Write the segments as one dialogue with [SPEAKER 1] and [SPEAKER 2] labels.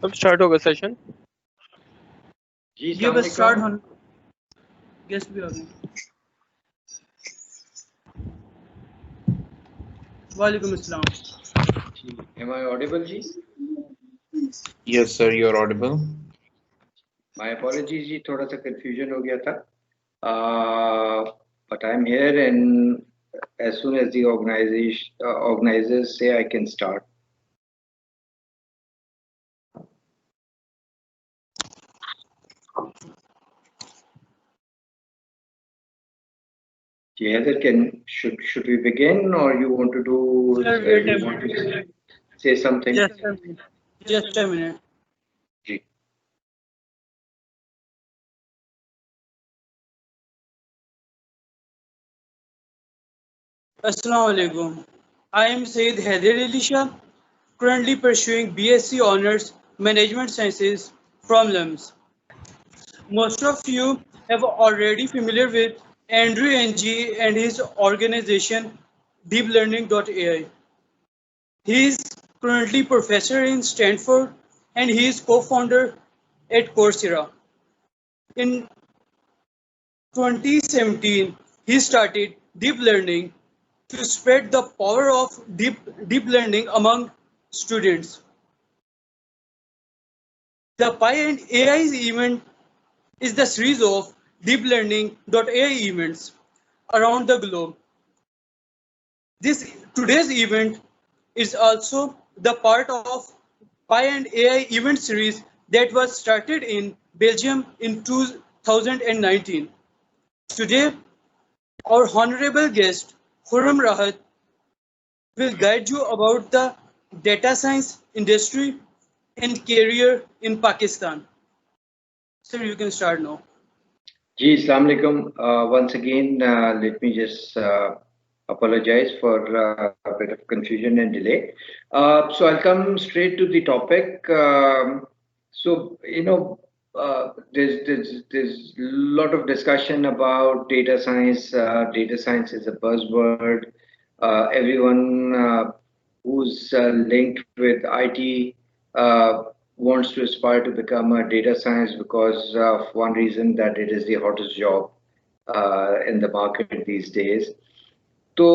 [SPEAKER 1] अब स्टार्ट होगा सेशन।
[SPEAKER 2] ये बस स्टार्ट होने, गेस्ट भी आ गए। वालेकुम अस्सलाम।
[SPEAKER 3] Am I audible, Ji?
[SPEAKER 4] Yes, sir, you're audible.
[SPEAKER 3] My apologies, Ji. थोड़ा सा confusion हो गया था. But I'm here, and as soon as the organizers say I can start. Ji, Heather, should we begin, or you want to do?
[SPEAKER 2] Sir, wait a
[SPEAKER 3] want
[SPEAKER 2] minute.
[SPEAKER 3] to say something?
[SPEAKER 2] Just a minute. Just a minute.
[SPEAKER 3] Ji.
[SPEAKER 2] Assalamu alaikum. I am Sayyid Haider Ali Shah, currently pursuing BSc Honours Management Sciences from LUMS. Most of you have already familiar with Andrew Ng and his organization DeepLearning.ai. He is currently professor in Stanford and he is co-founder at Coursera. In 2017, he started deep learning to spread the power of deep learning among students. The Pi and AI event is the series of DeepLearning.ai events around the globe. Today's event is also the part of Pi and AI event series that was started in Belgium in 2019. Today, our honorable guest, Khurram Rahat, will guide you about the data science industry and career in Pakistan. Sir, you can start now.
[SPEAKER 3] Ji, Assalamu alaikum. Once again, let me just apologize for a bit of confusion and delay. So I'll come straight to the topic. There's a lot of discussion about data science. Data science is a buzzword. Everyone who's linked with IT wants to aspire to become a data science because of one reason, that it is the hottest job in the market these days. तो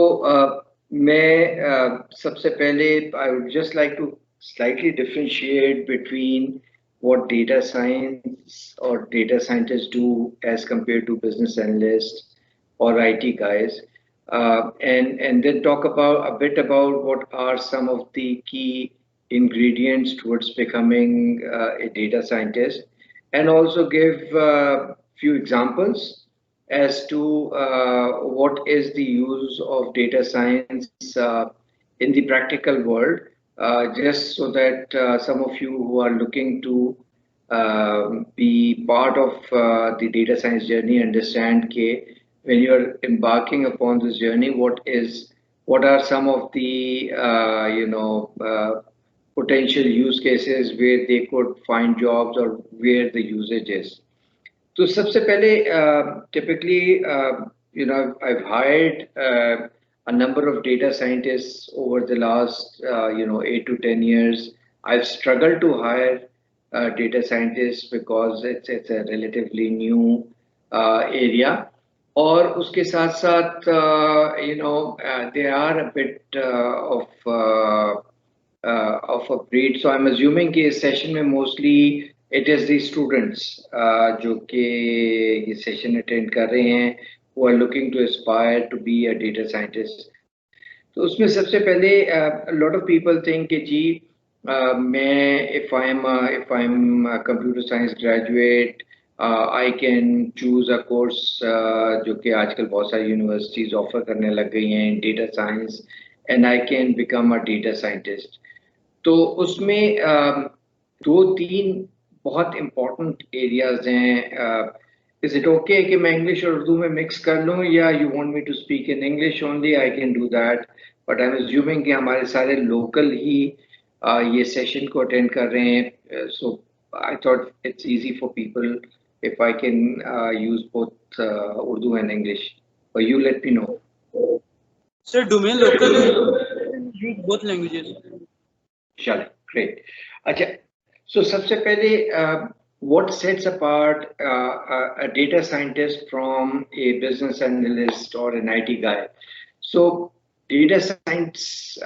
[SPEAKER 3] मैं सबसे पहले I would just like to slightly differentiate between what data science or data scientists do as compared to business analysts or IT guys, and then talk about a bit about what are some of the key ingredients towards becoming a data scientist, and also give a few examples as to what is the use of data science in the practical world, just so that some of you who are looking to be part of the data science journey understand that when you're embarking upon this journey, what are some of the potential use cases where they could find jobs or where the usage is. So, सबसे पहले, typically, I've hired a number of data scientists over the last, 8 to 10 years. I've struggled to hire data scientists because it's a relatively new area. और उसके साथ साथ, they are a bit of a breed. So I'm assuming कि इस session में mostly it is the students जो कि ये session attend कर रहे हैं, who are looking to aspire to be a data scientist. तो उसमें सबसे पहले a lot of people think कि जी मैं if I'm a computer science graduate, I can choose a course जो कि आजकल बहुत सारी universities offer करने लग गई हैं data science, and I can become a data scientist. तो उसमें दो तीन बहुत important areas हैं. Is it okay कि मैं English और उर्दू में mix कर लूँ, या you want me to speak in English only? I can do that, but I'm assuming कि हमारे सारे local ही ये session को attend कर रहे हैं. So I thought it's easy for people if I can use both Urdu and English. But you let me know.
[SPEAKER 2] Sir, domain local है use both languages.
[SPEAKER 3] चले, great. अच्छा, so सबसे पहले what sets apart a data scientist from a business analyst or an IT guy? So data science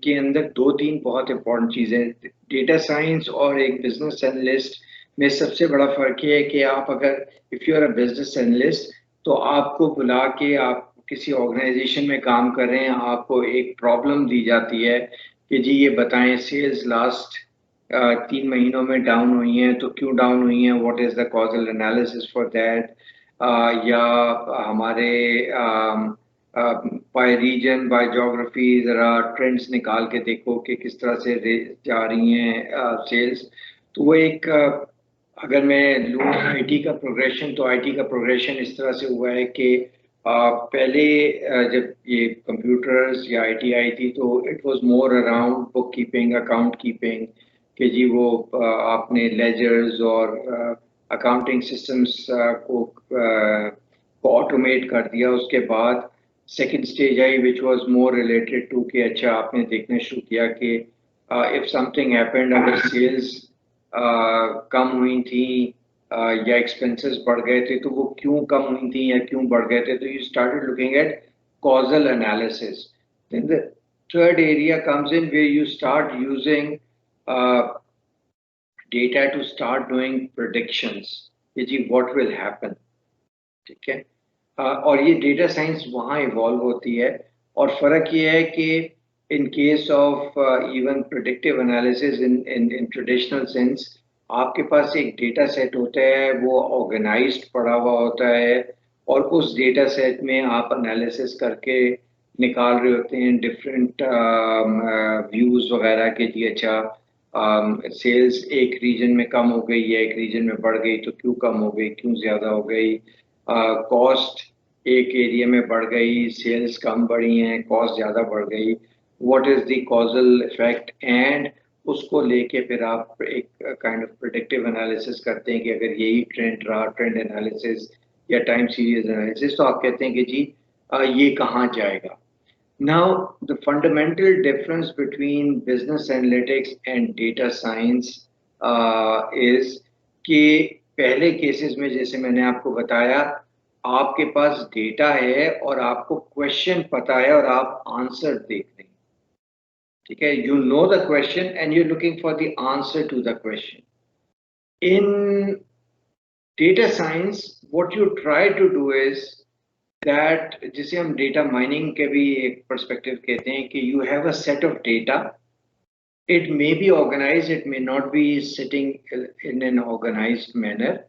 [SPEAKER 3] के अंदर दो तीन बहुत important चीजें, data science और एक business analyst में सबसे बड़ा फर्क ये है कि आप अगर if you are a business analyst तो आपको बुला के आप किसी ऑर्गेनाइजेशन में काम कर रहे हैं, आपको एक प्रॉब्लम दी जाती है कि जी ये बताएं सेल्स लास्ट 3 महीनों में डाउन हुई हैं, तो क्यों डाउन हुई हैं, what is the causal analysis for that, या हमारे बाय रीजन बाय ज्योग्राफी जरा ट्रेंड्स निकाल के देखो कि किस तरह से जा रही हैं सेल्स। तो वो एक अगर मैं लूँ आईटी का प्रोग्रेशन, तो आईटी का प्रोग्रेशन इस तरह से हुआ है कि पहले जब ये कंप्यूटर्स या आईटी आई थी तो it was more around book keeping, account keeping, कि जी वो आपने लेजर्स और अकाउंटिंग सिस्टम्स को ऑटोमेट कर दिया। उसके बाद सेकंड स्टेज आई which was more related to कि अच्छा आपने देखना शुरू किया कि इफ समथिंग हैपेंड, अगर सेल्स कम हुई थी या एक्सपेंसेस बढ़ गए थे तो वो क्यों कम हुई थी या क्यों बढ़ गए थे, तो you started looking at causal analysis. Then the third area comes in where you start using data to start doing predictions कि जी what will happen, ठीक है। और ये डेटा साइंस वहाँ इवॉल्व होती है और फर्क ये है कि in case of even predictive analysis in traditional sense, आपके पास एक डेटा सेट होता है, वो ऑर्गेनाइज्ड पड़ा हुआ होता है और उस डेटा सेट में आप एनालिसिस करके निकाल रहे होते हैं डिफरेंट व्यूज वगैरह के जी अच्छा सेल्स एक रीजन में कम हो गई है, एक रीजन में बढ़ गई, तो क्यों कम हो गई, क्यों ज़्यादा हो गई, कॉस्ट एक एरिया में बढ़ गई, सेल्स कम बढ़ी हैं, कॉस्ट ज़्यादा बढ़ गई, what is the causal effect, and उसको लेके फिर आप एक काइंड ऑफ प्रेडिक्टिव एनालिसिस करते हैं कि अगर यही ट्रेंड रहा, ट्रेंड एनालिसिस या टाइम सीरीज एनालिसिस, तो आप कहते हैं कि जी ये कहाँ जाएगा। Now the fundamental difference between business analytics and data science is कि पहले केसेस में जैसे मैंने आपको बताया, आपके पास डेटा है और आपको क्वेश्चन पता है और आप आंसर देख रहे हैं, ठीक है। You know the question and you're looking for the answer to the question. In data science, what you try to do is that, जिसे हम डेटा माइनिंग के भी एक पर्सपेक्टिव कहते हैं, कि you have a set of data. It may be organized, it may not be sitting in an organized manner.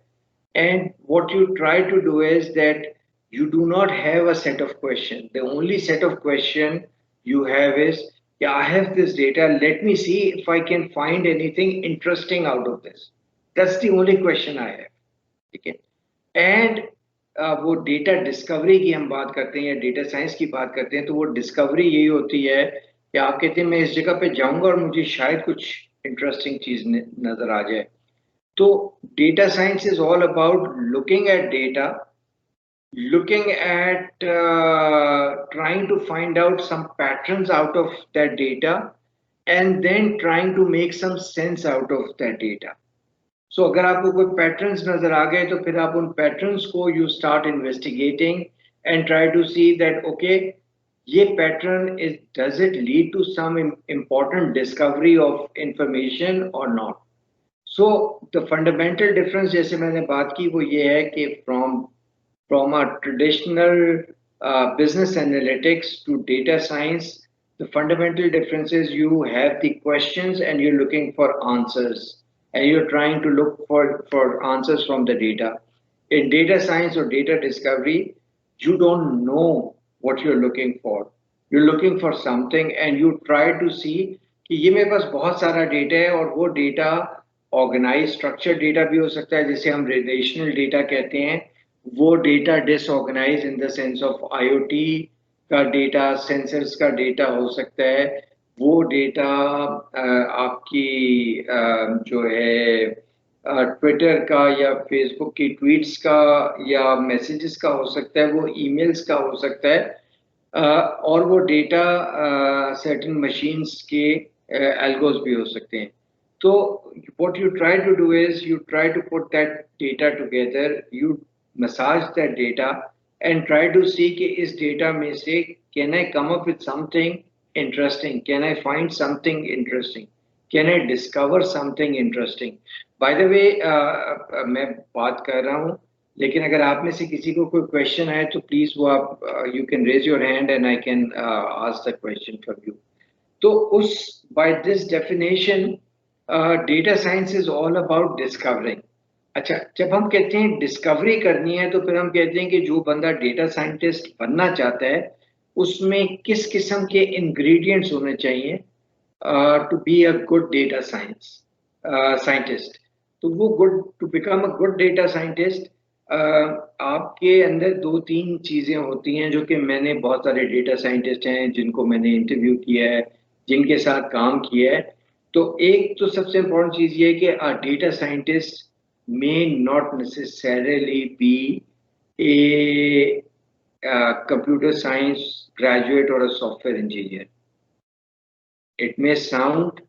[SPEAKER 3] And what you try to do is that you do not have a set of questions. The only set of question you have is, yeah, I have this data, let me see if I can find anything interesting out of this. That's the only question I have. Okay. And वो data discovery की हम बात करते हैं या data science की बात करते हैं, तो वो डिस्कवरी यही होती है कि आप कहते हैं मैं इस जगह पे जाऊंगा और मुझे शायद कुछ इंटरेस्टिंग चीज नजर आ जाए। तो data science is all about looking at data, looking at trying to find out some patterns out of that data and then trying to make some sense out of that data. So अगर आपको कोई patterns नजर आ गए तो फिर आप उन patterns को you start investigating and try to see that okay ये pattern is does it lead to some important discovery of information और not. So the fundamental difference जैसे मैंने बात की वो ये है कि from a traditional business analytics to data science, the fundamental difference is you have the questions and you're looking for answers. And you're trying to look for answers from the data. In data science or data discovery, you don't know what you're looking for. You're looking for something and you try to see कि ये मेरे पास बहुत सारा data है और वो data organise structure data भी हो सकता है, जिसे हम रिलेशनल डेटा कहते हैं, वो data disorganise in the sense of IoT का डेटा, सेंसर्स का डेटा हो सकता है, वो डेटा आपकी जो है ट्विटर का या फेसबुक की ट्वीट्स का या मैसेजेस का हो सकता है, वो ईमेल्स का हो सकता है। और वो डेटा सर्टेन मशीन्स के एल्गोज भी हो सकते हैं. तो what you try to do is you try to put that data together, you massage that data and try to see कि इस data में से can I come up with something interesting, can I find something interesting, can I discover something interesting. By the way, मैं बात कर रहा हूँ, लेकिन अगर आप में से किसी को कोई क्वेश्चन है तो प्लीज वो आप you can raise your hand and I can ask the question for you. तो उस by this definition data science is all about discovering. अच्छा, जब हम कहते हैं डिस्कवरी करनी है तो फिर हम कहते हैं कि जो बंदा डेटा साइंटिस्ट बनना चाहता है उसमें किस किस्म के इंग्रेडिएंट्स होने चाहिए to be a good data scientist. तो वो to become a good data scientist आपके अंदर 2-3 चीजें होती हैं जो कि मैंने बहुत सारे डेटा साइंटिस्ट हैं जिनको मैंने इंटरव्यू किया है, जिनके साथ काम किया है. तो एक तो सबसे इम्पोर्टेंट चीज ये है कि अ data scientist may not necessarily be a computer science graduate or a software engineer. It may sound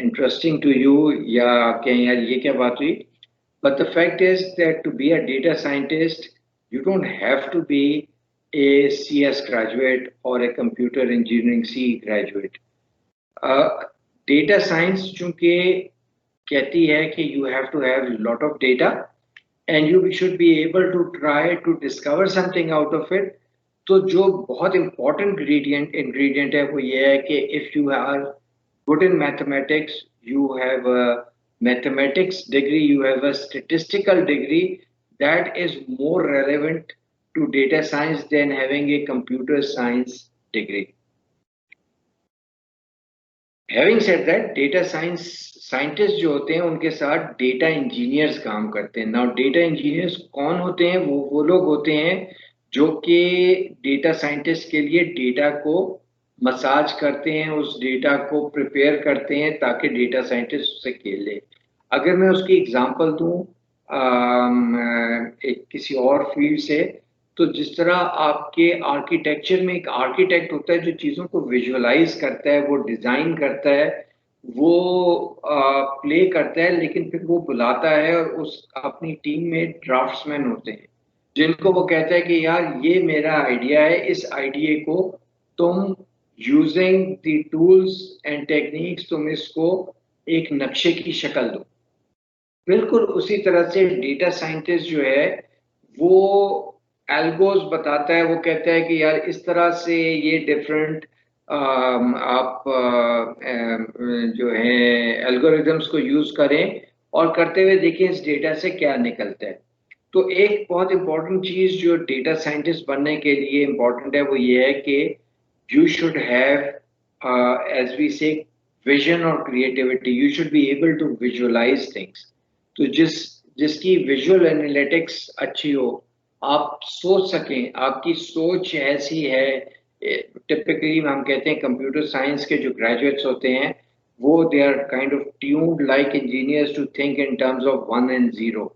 [SPEAKER 3] interesting to you, या कहें यार ये क्या बात हुई, but the fact is that to be a data scientist you don't have to be a CS graduate or a computer engineering C graduate. Data science चूंकि कहती है कि you have to have lot of data and you should be able to try to discover something out of it. तो जो बहुत important ingredient है वो ये है कि if you are good in mathematics, you have a mathematics degree, you have a statistical degree, that is more relevant to data science than having a computer science degree. Having said that, data scientist जो होते हैं उनके साथ data engineers काम करते हैं. Now data engineers कौन होते हैं? वो लोग होते हैं जो कि डेटा साइंटिस्ट के लिए डेटा को मसाज करते हैं, उस डेटा को प्रिपेयर करते हैं ताकि डेटा साइंटिस्ट उससे खेल ले. अगर मैं उसकी एग्जांपल दूं किसी और फील्ड से, तो जिस तरह आपके आर्किटेक्चर में एक आर्किटेक्ट होता है जो चीज़ों को विजुअलाइज करता है, वो डिज़ाइन करता है, वो प्ले करता है, लेकिन फिर वो बुलाता है और उस अपनी टीम में ड्राफ्ट्समैन होते हैं जिनको वो कहता है कि यार ये मेरा आइडिया है, इस आइडिया को तुम using the tools and techniques तुम इसको एक नक्शे की शक्ल दो. बिल्कुल उसी तरह से डेटा साइंटिस्ट जो है वो एल्गोस बताता है, वो कहता है कि यार इस तरह से ये डिफरेंट आप जो है एल्गोरिदम्स को यूज करें और करते हुए देखिए इस डेटा से क्या निकलता है. तो एक बहुत इंपॉर्टेंट चीज जो डेटा साइंटिस्ट बनने के लिए इम्पोर्टेंट है वो ये है कि you should have as we say vision और creativity. You should be able to visualise things. तो जिसकी विजुअल एनालिटिक्स अच्छी हो, आप सोच सकें, आपकी सोच ऐसी है. टिपिकली हम कहते हैं कंप्यूटर साइंस के जो ग्रेजुएट्स होते हैं वो they are kind of tuned like engineers to think in terms of 1 and 0.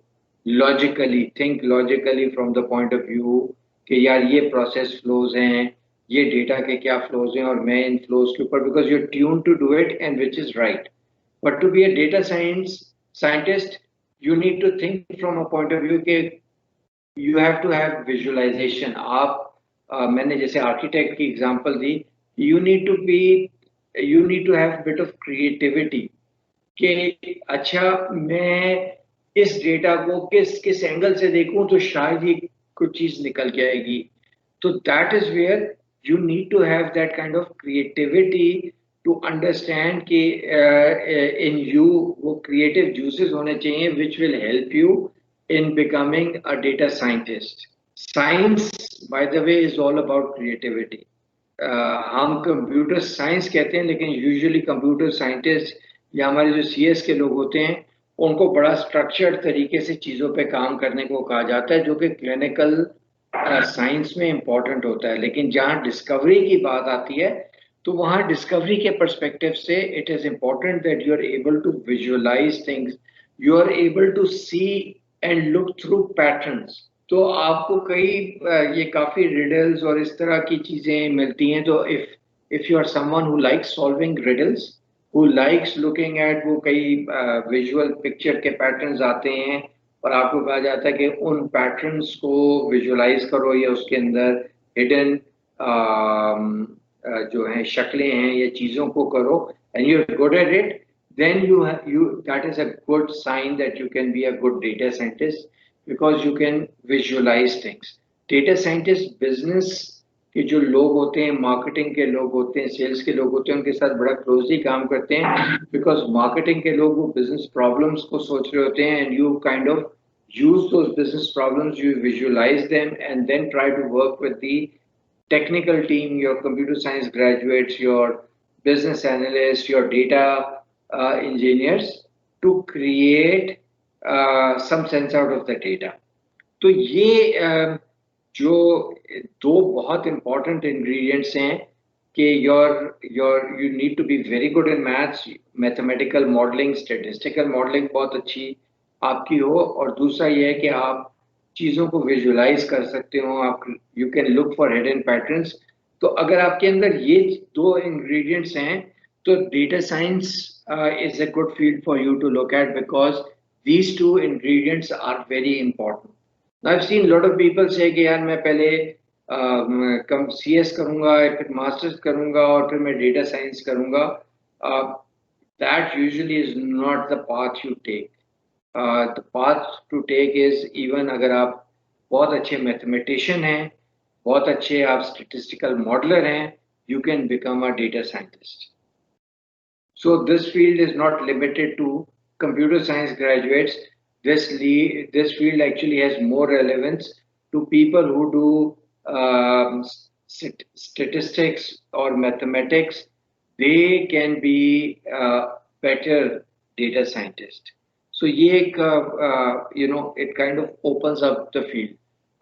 [SPEAKER 3] Logically think, logically from the point of view कि यार ये प्रोसेस फ्लोज हैं, ये डेटा के क्या फ्लोज हैं और मैं इन फ्लोज के ऊपर, because you are tune to do it and which is right. But to be a data scientist you need to think from a point of view कि you have to have visualization. आप मैंने जैसे architect की example the, you need to have bit of creativity कि अच्छा मैं इस data को किस एंगल से देखूं तो शायद ही कुछ चीज निकल के आएगी. तो that is where you need to have that kind of creativity to understand कि in you वो creative juices होने चाहिए which will help you in becoming a data scientist. Science, by the way, is all about creativity. हम computer science कहते हैं लेकिन usually computer scientist या हमारे जो CS के लोग होते हैं उनको बड़ा स्ट्रक्चर्ड तरीके से चीज़ों पे काम करने को कहा जाता है जो कि क्लिनिकल साइंस में इम्पॉर्टेंट होता है. लेकिन जहाँ डिस्कवरी की बात आती है तो वहाँ डिस्कवरी के पर्सपेक्टिव से it is important that you are able to visualise things, you are able to see and look through patterns. तो आपको कई ये काफ़ी रिडल्स और इस तरह की चीज़ें मिलती हैं। तो if you are someone who likes solving riddles, who likes looking at, वो कई विजुअल पिक्चर के पैटर्न्स आते हैं और आपको कहा जाता है कि उन पैटर्न्स को विजुअलाइज करो या उसके अंदर हिडन जो हैं शक्लें हैं या चीज़ों को करो, and you are good at it, then you that is a good sign that you can be a good data scientist, because you can visualize things. Data scientist business के जो लोग होते हैं, मार्केटिंग के लोग होते हैं, सेल्स के लोग होते हैं, उनके साथ बड़ा क्लोजली काम करते हैं, बिकॉज मार्केटिंग के लोग वो बिजनेस प्रॉब्लम्स को सोच रहे होते हैं, and you kind of use those business problems, you visualize them, and then try to work with the technical team, your computer science graduates, your business analysts, your data engineers, to create some sense out of the data. तो ये जो दो बहुत important ingredients हैं कि you need to be very good in maths, mathematical modeling, statistical modeling बहुत अच्छी आपकी हो, और दूसरा ये है कि आप चीज़ों को विजुअलाइज कर सकते हो, आप you can look for hidden patterns. तो अगर आपके अंदर ये दो इंग्रेडिएंट्स हैं तो data science is a good field for you to look at, because these two ingredients are very important. I have seen lot of people से कि यार मैं पहले कम CS करूँगा, फिर मास्टर्स करूँगा और फिर मैं डेटा साइंस करूँगा। That usually is not the path you take. The path to take is, even अगर आप बहुत अच्छे मैथमेटिशियन हैं, बहुत अच्छे आप स्टैटिस्टिकल मॉडलर हैं, you can become a data scientist. So this field is not limited to computer science graduates. This field actually has more relevance to people who do statistics or mathematics. They can be better data scientists. So ये एक it kind of opens up the field.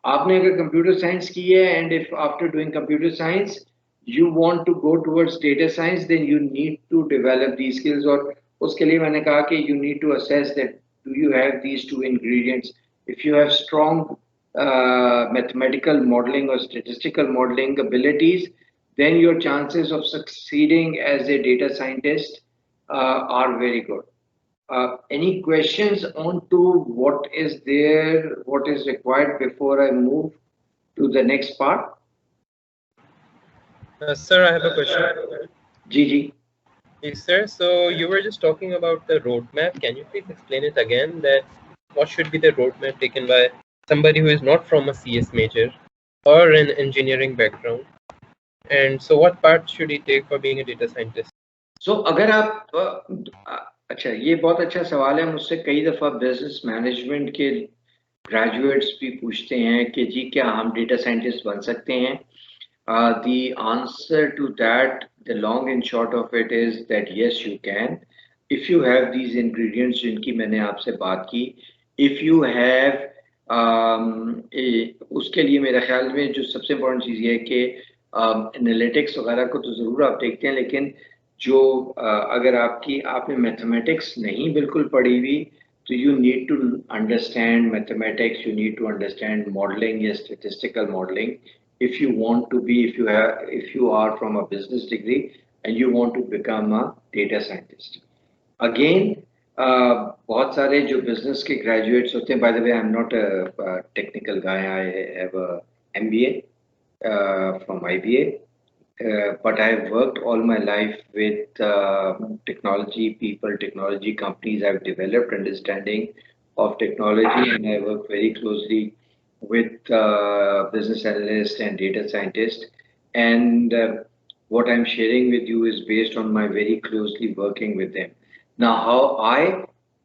[SPEAKER 3] आपने अगर computer science की है, and if after doing computer science you want to go towards data science, then you need to develop these skills. और उसके लिए मैंने कहा कि you need to assess that do you have these two ingredients. If you have strong mathematical modeling or statistical modeling abilities, then your chances of succeeding as a data scientist are very good. Any questions on to what is there, what is required before I move to the next part?
[SPEAKER 1] Sir, I have a question.
[SPEAKER 3] Gigi.
[SPEAKER 1] Yes, sir. So you were just talking about the roadmap. Can you please explain it again? That what should be the roadmap taken by somebody who is not from a CS major or an engineering background? And so what part should he take for being a data scientist?
[SPEAKER 3] So अगर आप अच्छा, ये बहुत अच्छा सवाल है। मुझसे कई दफ़ा बिजनेस मैनेजमेंट के ग्रेजुएट्स भी पूछते हैं कि जी क्या हम डेटा साइंटिस्ट बन सकते हैं। The answer to that, the long and short of it is that yes, you can, if you have these ingredients जिनकी मैंने आपसे बात की। If you have उसके लिए मेरे ख्याल में जो सबसे इम्पोर्टेंट चीज़ ये है कि एनालिटिक्स वगैरह को तो ज़रूर आप देखते हैं, लेकिन जो अगर आपने मैथमेटिक्स नहीं बिल्कुल पढ़ी हुई, तो you need to understand mathematics, you need to understand modelling या statistical modelling if you want to be, if you are from a business degree and you want to become a data scientist. Again, बहुत सारे जो business के graduates होते हैं, by the way, I'm not a technical guy, I have a MBA from IBA. But I've worked all my life with technology people, technology companies. I've developed understanding of technology, and I work very closely with business analysts and data scientists. And what I'm sharing with you is based on my very closely working with them. Now, how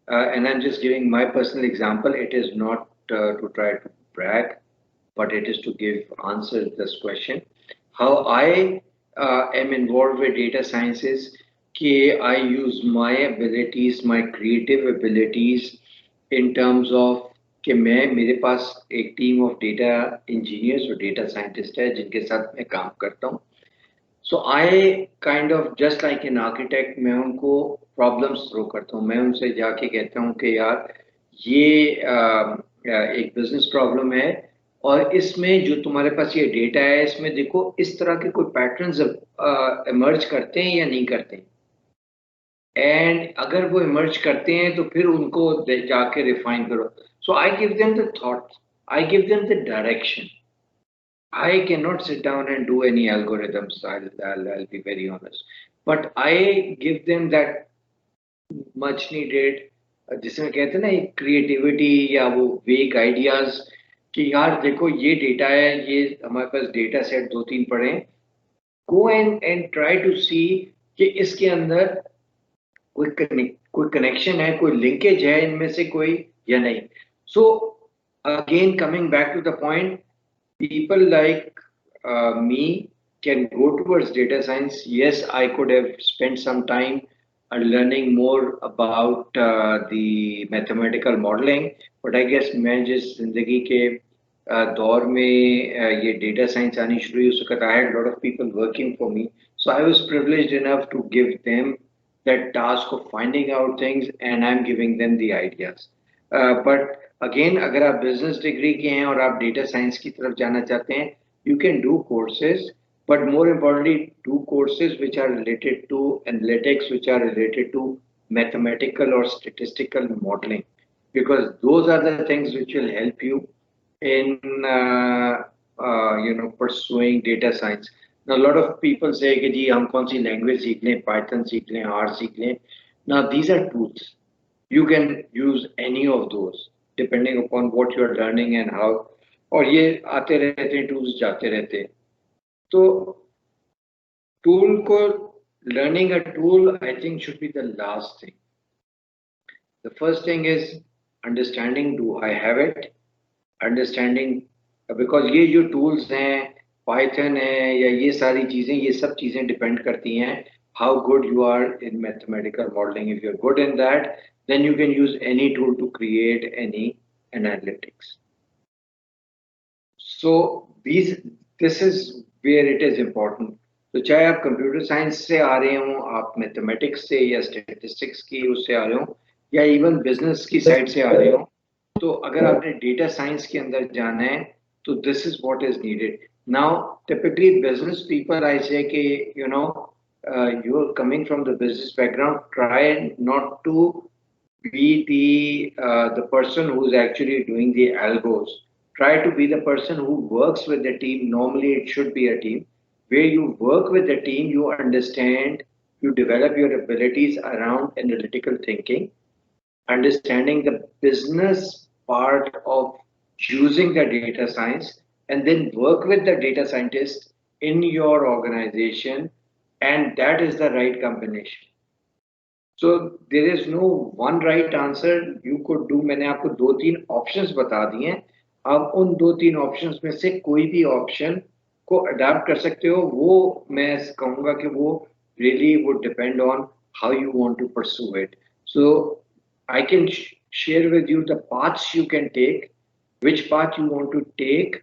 [SPEAKER 3] and I'm just giving my personal example. It is not to try to brag, but it is to give answer to this question. How I am involved with data sciences, I use my abilities, my creative abilities in terms of कि मेरे पास एक team of data engineers और data scientist है जिनके साथ मैं काम करता हूँ। So I kind of just like an architect, मैं उनको प्रॉब्लम्स थ्रो करता हूँ। मैं उनसे जाके कहता हूँ कि यार ये एक बिजनेस प्रॉब्लम है, और इसमें जो तुम्हारे पास ये डेटा है इसमें देखो इस तरह के कोई पैटर्न्स इमर्ज करते हैं या नहीं करते हैं, एंड अगर वो इमर्ज करते हैं तो फिर उनको जाके रिफाइन करो. So I give them the thought, I give them the direction. I cannot sit down and do any algorithms. I'll be very honest. But I give them that much needed, जिसमें कहते हैं ना एक creativity या वो वेक ideas कि यार देखो ये डेटा है, ये हमारे पास डेटा सेट 2-3 पड़े हैं, गो एंड ट्राई टू सी कि इसके अंदर कोई कनेक्शन है, कोई लिंकेज है इनमें से कोई या नहीं. So again coming back to the point, people like me can go towards data science. Yes, I could have spent some time learning more about the mathematical modeling, but I guess मैं जिस जिंदगी के दौर में ये data science आनी शुरू हुई उसके बाद I had a lot of people working for me, so I was privileged enough to give them that task of finding out things and I'm giving them the ideas. But again अगर आप business degree के हैं और आप data science की तरफ जाना चाहते हैं, you can do courses, but more importantly do courses which are related to analytics, which are related to mathematical और statistical modelling, because those are the things which will help you in pursuing data science. Now, a lot of people say कि जी हम कौन सी language सीख लें, Python सीख लें, are सीख लें. Now these are tools. You can use any of those depending upon what you are learning and how. और ये आते रहते हैं, टूल्स जाते रहते हैं. तो टूल को learning a tool I think should be the last thing. The first thing is understanding, do I have it? Understanding, because ये जो tools हैं, Python है या ये सारी चीजें, ये सब चीजें डिपेंड करती हैं how good you are in mathematical modeling. If you're good in that, then you can use any tool to create any analytics. So this is where it is important. तो चाहे आप कंप्यूटर साइंस से आ रहे हो, आप mathematics से या statistics की उससे आ रहे हो, या इवन बिजनेस की साइड से आ रहे हो, तो अगर आपने डेटा साइंस के अंदर जाना है तो this is what is needed. Now typically business people I से कि you know you are coming from the business background, try not to be the person who's actually doing the algos. Try to be the person who works with the team. Normally it should be a team where you work with the team, you understand, you develop your abilities around analytical thinking, understanding the business part of using the data science, and then work with the data scientist in your organization, and that is the right combination. So there is no one right answer you could do. मैंने आपको 2-3 options बता दिए हैं, आप उन 2-3 options में से कोई भी option को adapt कर सकते हो. वो मैं कहूँगा कि वो really would depend on how you want to pursue it. So I can share with you the paths you can take. Which path you want to take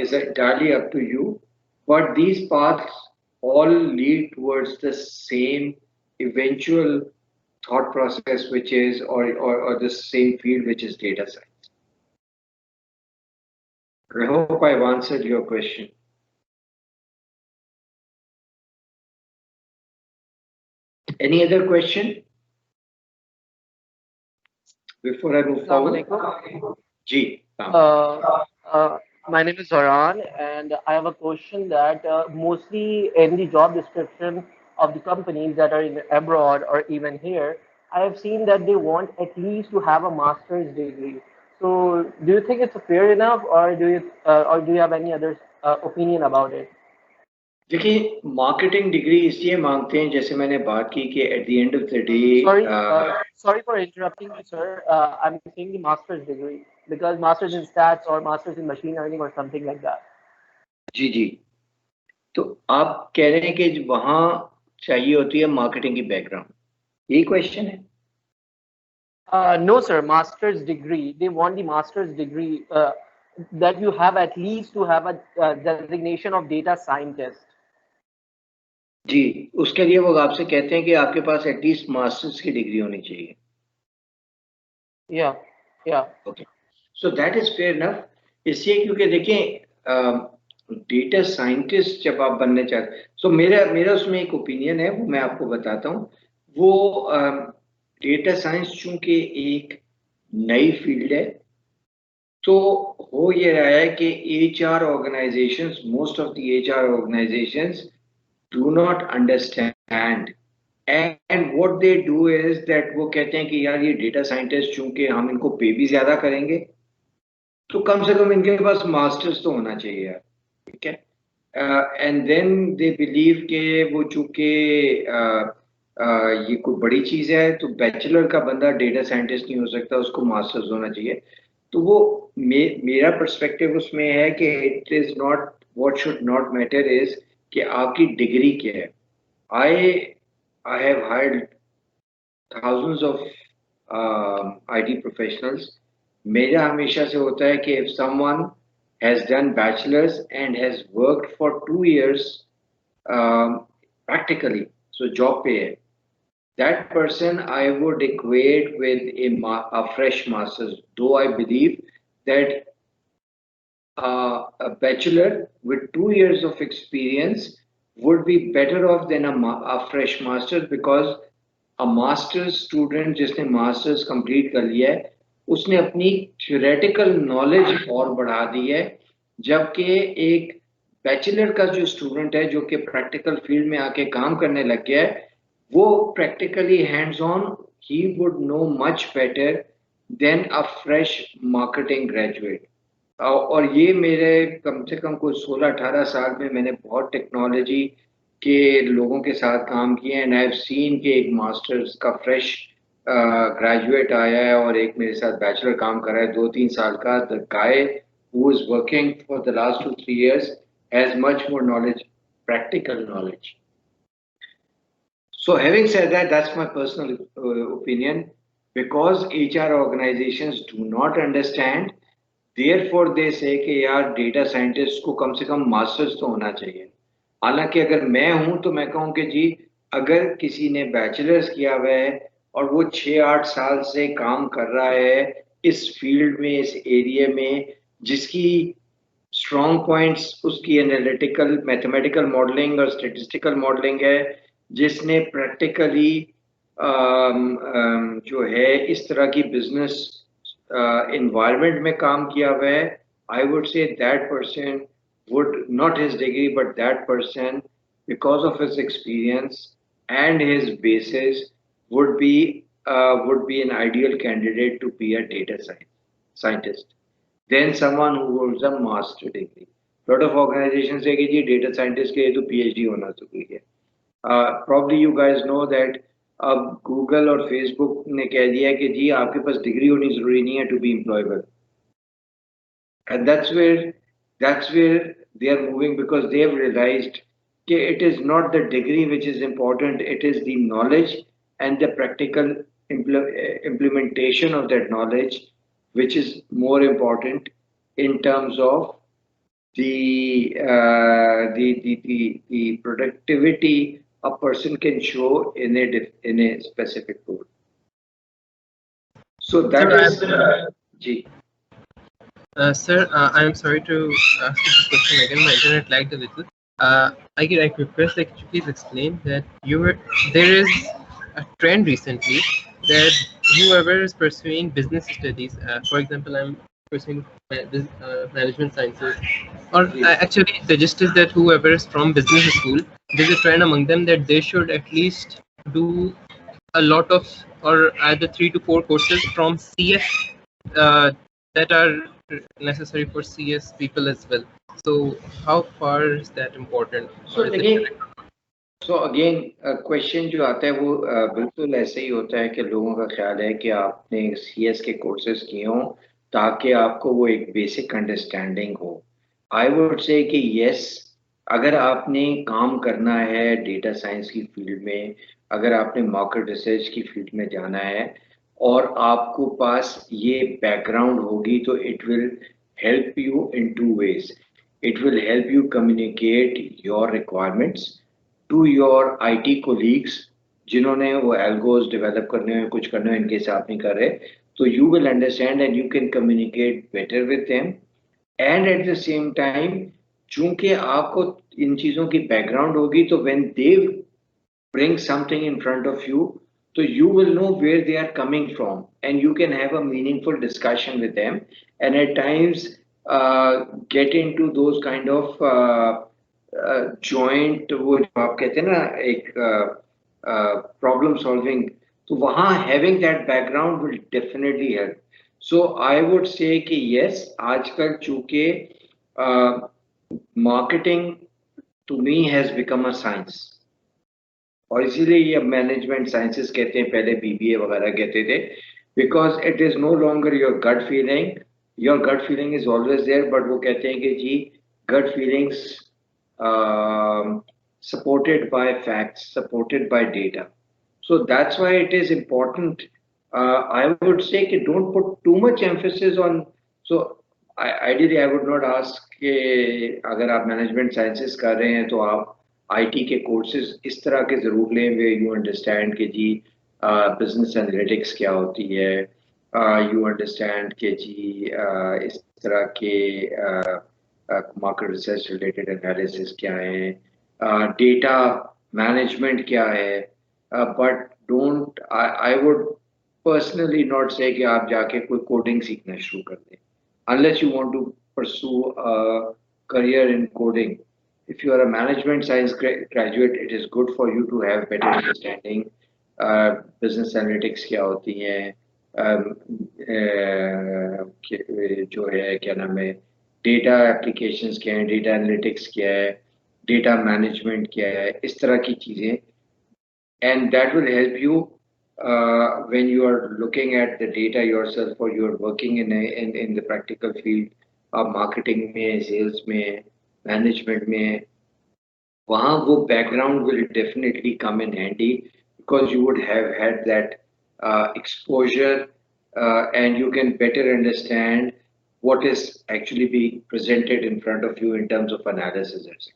[SPEAKER 3] is entirely up to you, but these paths all lead towards the same eventual thought process, which is or the same field, which is data science. I hope I've answered your question. Any other question before I move forward? Ji.
[SPEAKER 5] My name is Zoran, and I have a question that mostly in the job description of the companies that are in abroad or even here, I have seen that they want at least to have a master's degree. So, do you think it's fair enough, or do you have any other opinion about it?
[SPEAKER 3] देखिए marketing degree इसलिए मांगते हैं, जैसे मैंने बात की कि at the end of the day.
[SPEAKER 5] Sorry for interrupting you, sir. I'm saying the master's degree because master's in stats or master's in machine learning or something like that.
[SPEAKER 3] जी जी. तो आप कह रहे हैं कि वहाँ चाहिए होती है मार्केटिंग की बैकग्राउंड, यही क्वेश्चन है?
[SPEAKER 5] No, sir. Master's degree. They want the master's degree that you have at least to have a designation of data scientist.
[SPEAKER 3] जी, उसके लिए वो आपसे कहते हैं कि आपके पास एटलीस्ट मास्टर्स की डिग्री होनी चाहिए.
[SPEAKER 5] Yeah.
[SPEAKER 3] Okay. So that is fair enough. इसलिए क्योंकि देखें डेटा साइंटिस्ट जब आप बनने चाहते, सो मेरा मेरा उसमें एक ओपिनियन है, वो मैं आपको बताता हूँ। वो डेटा साइंस चूंकि एक नई फील्ड है, तो हो ये रहा है कि HR organisations, most of the HR organisations do not understand, and what they do is that वो कहते हैं कि यार ये डेटा साइंटिस्ट चूंकि हम इनको पे भी ज्यादा करेंगे, तो कम से कम इनके पास मास्टर्स तो होना चाहिए यार, ठीक है। एंड देन दे बिलीव के वो चूंकि ये कोई बड़ी चीज है, तो बैचलर का बंदा डेटा साइंटिस्ट नहीं हो सकता, उसको मास्टर्स होना चाहिए। तो वो मेरा पर्सपेक्टिव उसमें है कि it is not, what should not matter is कि आपकी डिग्री क्या है। I I have hired thousands of IT professionals. मेरा हमेशा से होता है कि if someone has done bachelor's and has worked for 2 years practically, so job पे है, that person I would equate with a fresh master's. Though I believe that a bachelor with 2 years of experience would be better off than a fresh master, because a master's student जिसने masters complete कर लिया है, उसने अपनी theoretical knowledge और बढ़ा दी है, जबकि एक बैचलर का जो स्टूडेंट है जो कि प्रैक्टिकल फील्ड में आके काम करने लग गया है, वो practically hands on, he would know much better than a fresh marketing graduate. और ये मेरे कम से कम कुछ 16-18 साल में मैंने बहुत टेक्नोलॉजी के लोगों के साथ काम किया, एंड आई हैव सीन कि एक मास्टर्स का फ्रेश ग्रेजुएट आया है और एक मेरे साथ बैचलर काम कर रहा है 2-3 साल का। The guy who is working for the last 2-3 years has much more knowledge, practical knowledge. So having said that, that's my personal opinion. Because HR organizations do not understand, therefore they say कि यार data scientist को कम से कम masters तो होना चाहिए। हालांकि अगर मैं हूं तो मैं कहूँ कि जी, अगर किसी ने बैचलर्स किया हुआ है और वो 6-8 साल से काम कर रहा है इस फील्ड में, इस एरिया में, जिसकी स्ट्रॉन्ग पॉइंट्स उसकी एनालिटिकल मैथमेटिकल मॉडलिंग और स्टेटिस्टिकल मॉडलिंग है, जिसने प्रैक्टिकली जो है इस तरह की बिजनेस environment में काम किया हुआ है, I would say that person would, not his degree, but that person, because of his experience and his basis, would be an ideal candidate to be a data scientist than someone who holds a master degree. Lot of organizations say कि जी data scientist के लिए तो PhD होना जरूरी है। Probably you guys know that अब Google और Facebook ने कह दिया है कि जी आपके पास डिग्री होनी जरूरी नहीं है to be employable, and that's where they are moving, because they have realized कि it is not the degree which is important, it is the knowledge and the practical implementation of that knowledge which is more important in terms of the productivity a person can show in a specific role. So that is Ji.
[SPEAKER 1] Sir, I am sorry to ask you this question again. My internet lagged a little. I request that you please explain that there is a trend recently that whoever is pursuing business studies, for example, I'm pursuing management sciences, or actually it suggested that whoever is from business school, there's a trend among them that they should at least do a lot of, or either 3 to 4 courses from CS that are necessary for CS people as well. So how far is that important?
[SPEAKER 3] So again, question जो आता है वो बिल्कुल ऐसे ही होता है कि लोगों का ख्याल है कि आपने CS के कोर्सेज किए हों ताकि आपको वो एक बेसिक अंडरस्टैंडिंग हो। आई वुड से कि यस, अगर आपने काम करना है डेटा साइंस की फील्ड में, अगर आपने मार्केट रिसर्च की फील्ड में जाना है और आपको पास ये बैकग्राउंड होगी, तो it will help you in 2 ways. It will help you communicate your requirements to your IT colleagues जिन्होंने वो algos develop करने हैं, कुछ करने हैं, इनके साथ नहीं कर रहे, तो you will understand and you can communicate better with them. And at the same time चूंकि आपको इन चीजों की बैकग्राउंड होगी, तो when they bring something in front of you, so you will know where they are coming from, and you can have a meaningful discussion with them, and at times get into those kind of joint, वो जो आप कहते हैं ना एक problem solving, तो वहाँ having that background will definitely help. So I would say कि yes, आजकल चूंकि marketing to me has become a science, और इसीलिए ये मैनेजमेंट साइंसेस कहते हैं, पहले बीबीए वगैरह कहते थे, because it is no longer your gut feeling is always there, but वो कहते हैं कि जी gut feelings supported by facts, supported by data. So that's why it is important. I would say कि don't put too much emphasis on. So ideally I would not ask कि अगर आप management sciences कर रहे हैं तो आप IT के कोर्सेज इस तरह के जरूर लें वे यू अंडरस्टैंड कि जी बिजनेस एनालिटिक्स क्या होती है, यू अंडरस्टैंड कि जी इस तरह के मार्केट रिसर्च रिलेटेड एनालिसिस क्या है, डेटा मैनेजमेंट क्या है, but don't, I would personally not से कि आप जाके कोई कोडिंग सीखना शुरू कर दें, unless you want to pursue a career in coding. If you are a management science graduate, it is good for you to have better understanding. Business analytics क्या होती हैं, जो है क्या नाम है, डेटा एप्लीकेशंस क्या है, डेटा एनालिटिक्स क्या है, डेटा मैनेजमेंट क्या है, इस तरह की चीज़ें, and that will help you when you are looking at the data yourself or you are working in the practical field of marketing में, sales में, management में, वहाँ वो background will definitely come in handy because you would have had that exposure, and you can better understand what is actually being presented in front of you in terms of analysis, etc.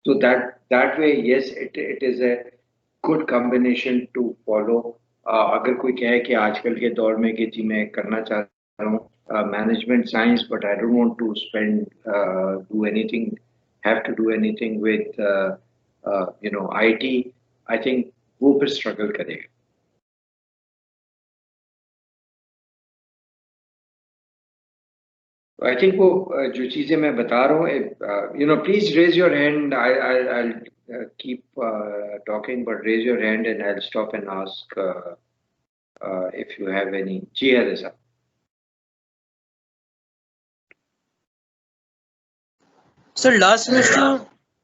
[SPEAKER 3] So that way, yes, it is a good combination to follow. अगर कोई कहे कि आजकल के दौर में कि जी मैं करना चाह रहा हूँ management science but I don't want to spend do anything, have to do anything with you know IT, I think वो फिर स्ट्रगल करेगा. आई थिंक वो जो चीजें मैं बता रहा हूँ, you know, please raise your hand. I keep talking, but raise your hand and I'll stop and ask if you have any. Ji Harisa.
[SPEAKER 2] Sir, last semester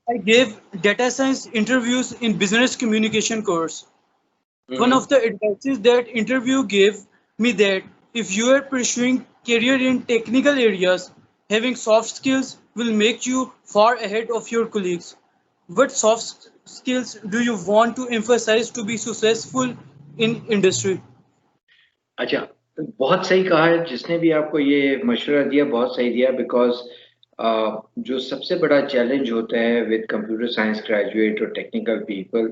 [SPEAKER 2] I gave data science interviews in business communication course. One of the advices that interview gave me that if you are pursuing career in technical areas, having soft skills will make you far ahead of your colleagues. What soft skills do you want to emphasize to be successful in industry?
[SPEAKER 3] अच्छा, बहुत सही कहा है जिसने भी आपको ये मशवरा दिया, बहुत सही दिया, बिकॉज जो सबसे बड़ा चैलेंज होता है विद कंप्यूटर साइंस ग्रेजुएट और technical people,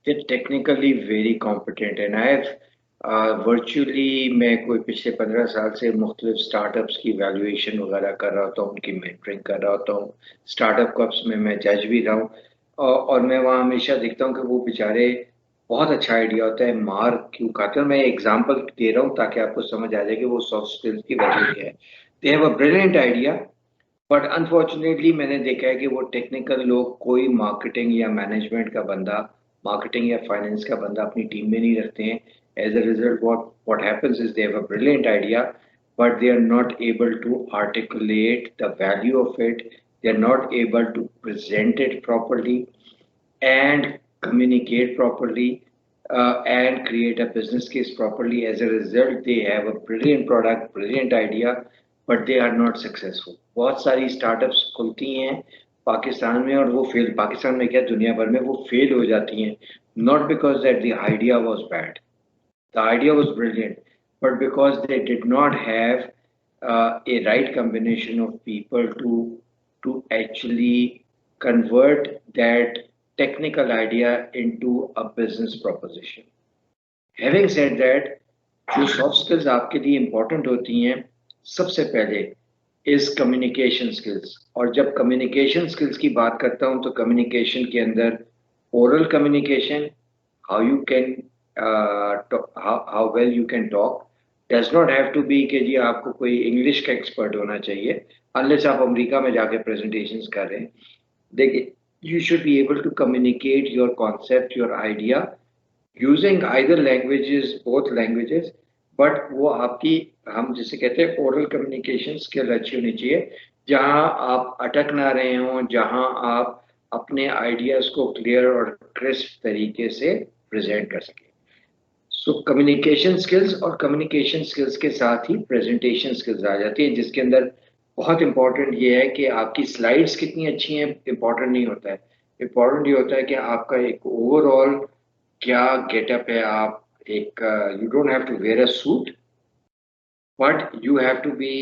[SPEAKER 3] they technically very competent, and I have virtually मैं कोई पिछले 15 साल से मुख्तलिफ स्टार्टअप्स की वैल्यूएशन वगैरह कर रहा होता हूँ, उनकी मेंटरिंग कर रहा होता हूँ, स्टार्टअप कप्स में मैं जज भी रहा हूँ, और मैं वहाँ हमेशा देखता हूँ कि वो बेचारे बहुत अच्छा आइडिया होता है, मार क्यों खाते हैं. मैं एग्जांपल दे रहा हूँ ताकि आपको समझ आ जाए कि वो सॉफ्ट स्किल्स की वैल्यू क्या है. They have a brilliant idea, but unfortunately मैंने देखा है कि वो टेक्निकल लोग कोई मार्केटिंग या मैनेजमेंट का बंदा, मार्केटिंग या फाइनेंस का बंदा अपनी टीम में नहीं रखते हैं. As a result what happens is they have a brilliant idea, but they are not able to articulate the value of it. They are not able to present it properly and communicate properly, and create a business case properly. As a result, they have a brilliant product, brilliant idea, but they are not successful. बहुत सारी startups खुलती हैं पाकिस्तान में और वो fail, Pakistan में क्या दुनिया भर में वो फेल हो जाती हैं, not because that the idea was bad, the idea was brilliant, but because they did not have a right combination of people to actually convert that technical idea into a business proposition. Having said that, जो soft skills आपके लिए important होती हैं, सबसे पहले is communication skills. और जब communication skills की बात करता हूँ तो कम्युनिकेशन के अंदर oral communication, how you can how well you can talk, does not have to be कि जी आपको कोई इंग्लिश का एक्सपर्ट होना चाहिए अनलेस आप अमेरिका में जाके प्रेजेंटेशंस कर रहे हैं। देखिए, you should be able to communicate your concept, your idea using either languages, both languages, but वो आपकी, हम जिसे कहते हैं ओरल कम्युनिकेशन स्किल अच्छी होनी चाहिए, जहां आप अटक ना रहे हों, जहां आप अपने आइडियाज को क्लियर और क्रिस्प तरीके से प्रेजेंट कर सकें। सो कम्युनिकेशन स्किल्स और कम्युनिकेशन स्किल्स के साथ ही प्रेजेंटेशन स्किल्स आ जाती हैं, जिसके अंदर बहुत इंपॉर्टेंट ये है कि आपकी स्लाइड्स कितनी अच्छी हैं इंपॉर्टेंट नहीं होता है। इंपॉर्टेंट ये होता है कि आपका एक ओवरऑल क्या गेटअप है। आप एक you don't have to wear a suit, but you have to be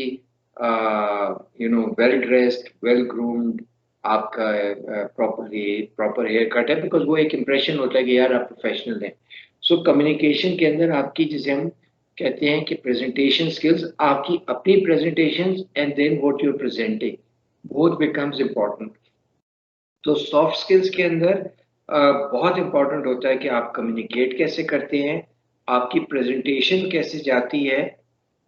[SPEAKER 3] well dressed, well groomed, आपका प्रॉपर हेयर कट है, बिकॉज वो एक इम्प्रेशन होता है कि यार आप प्रोफेशनल हैं। सो कम्युनिकेशन के अंदर आपकी, जिसे हम कहते हैं कि प्रेजेंटेशन स्किल्स, आपकी अपनी presentation and then what you are presenting, both becomes important. तो सॉफ्ट स्किल्स के अंदर बहुत इंपॉर्टेंट होता है कि आप कम्युनिकेट कैसे करते हैं, आपकी प्रेजेंटेशन कैसे जाती है,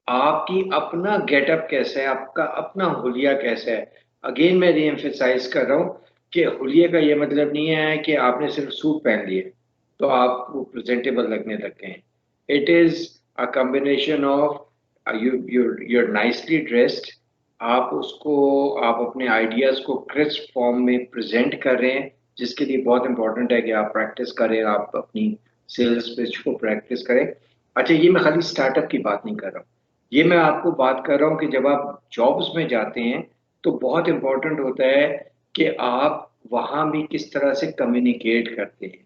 [SPEAKER 3] आपकी अपना गेटअप कैसा है, आपका अपना हुलिया कैसा है। अगेन मैं रीएम्फेसाइज कर रहा हूँ कि हुलिये का ये मतलब नहीं है कि आपने सिर्फ सूट पहन लिए तो आप वो प्रेजेंटेबल लगने लग गए हैं। It is a combination of you're nicely dressed, आप अपने आइडियाज को क्रिस्प फॉर्म में प्रेजेंट कर रहे हैं, जिसके लिए बहुत इंपॉर्टेंट है कि आप प्रैक्टिस करें, आप अपनी सेल्स पिच को प्रैक्टिस करें। अच्छा, ये मैं खाली स्टार्टअप की बात नहीं कर रहा हूँ, ये मैं आपको बात कर रहा हूँ कि जब आप जॉब्स में जाते हैं तो बहुत इंपॉर्टेंट होता है कि आप वहाँ भी किस तरह से कम्युनिकेट करते हैं,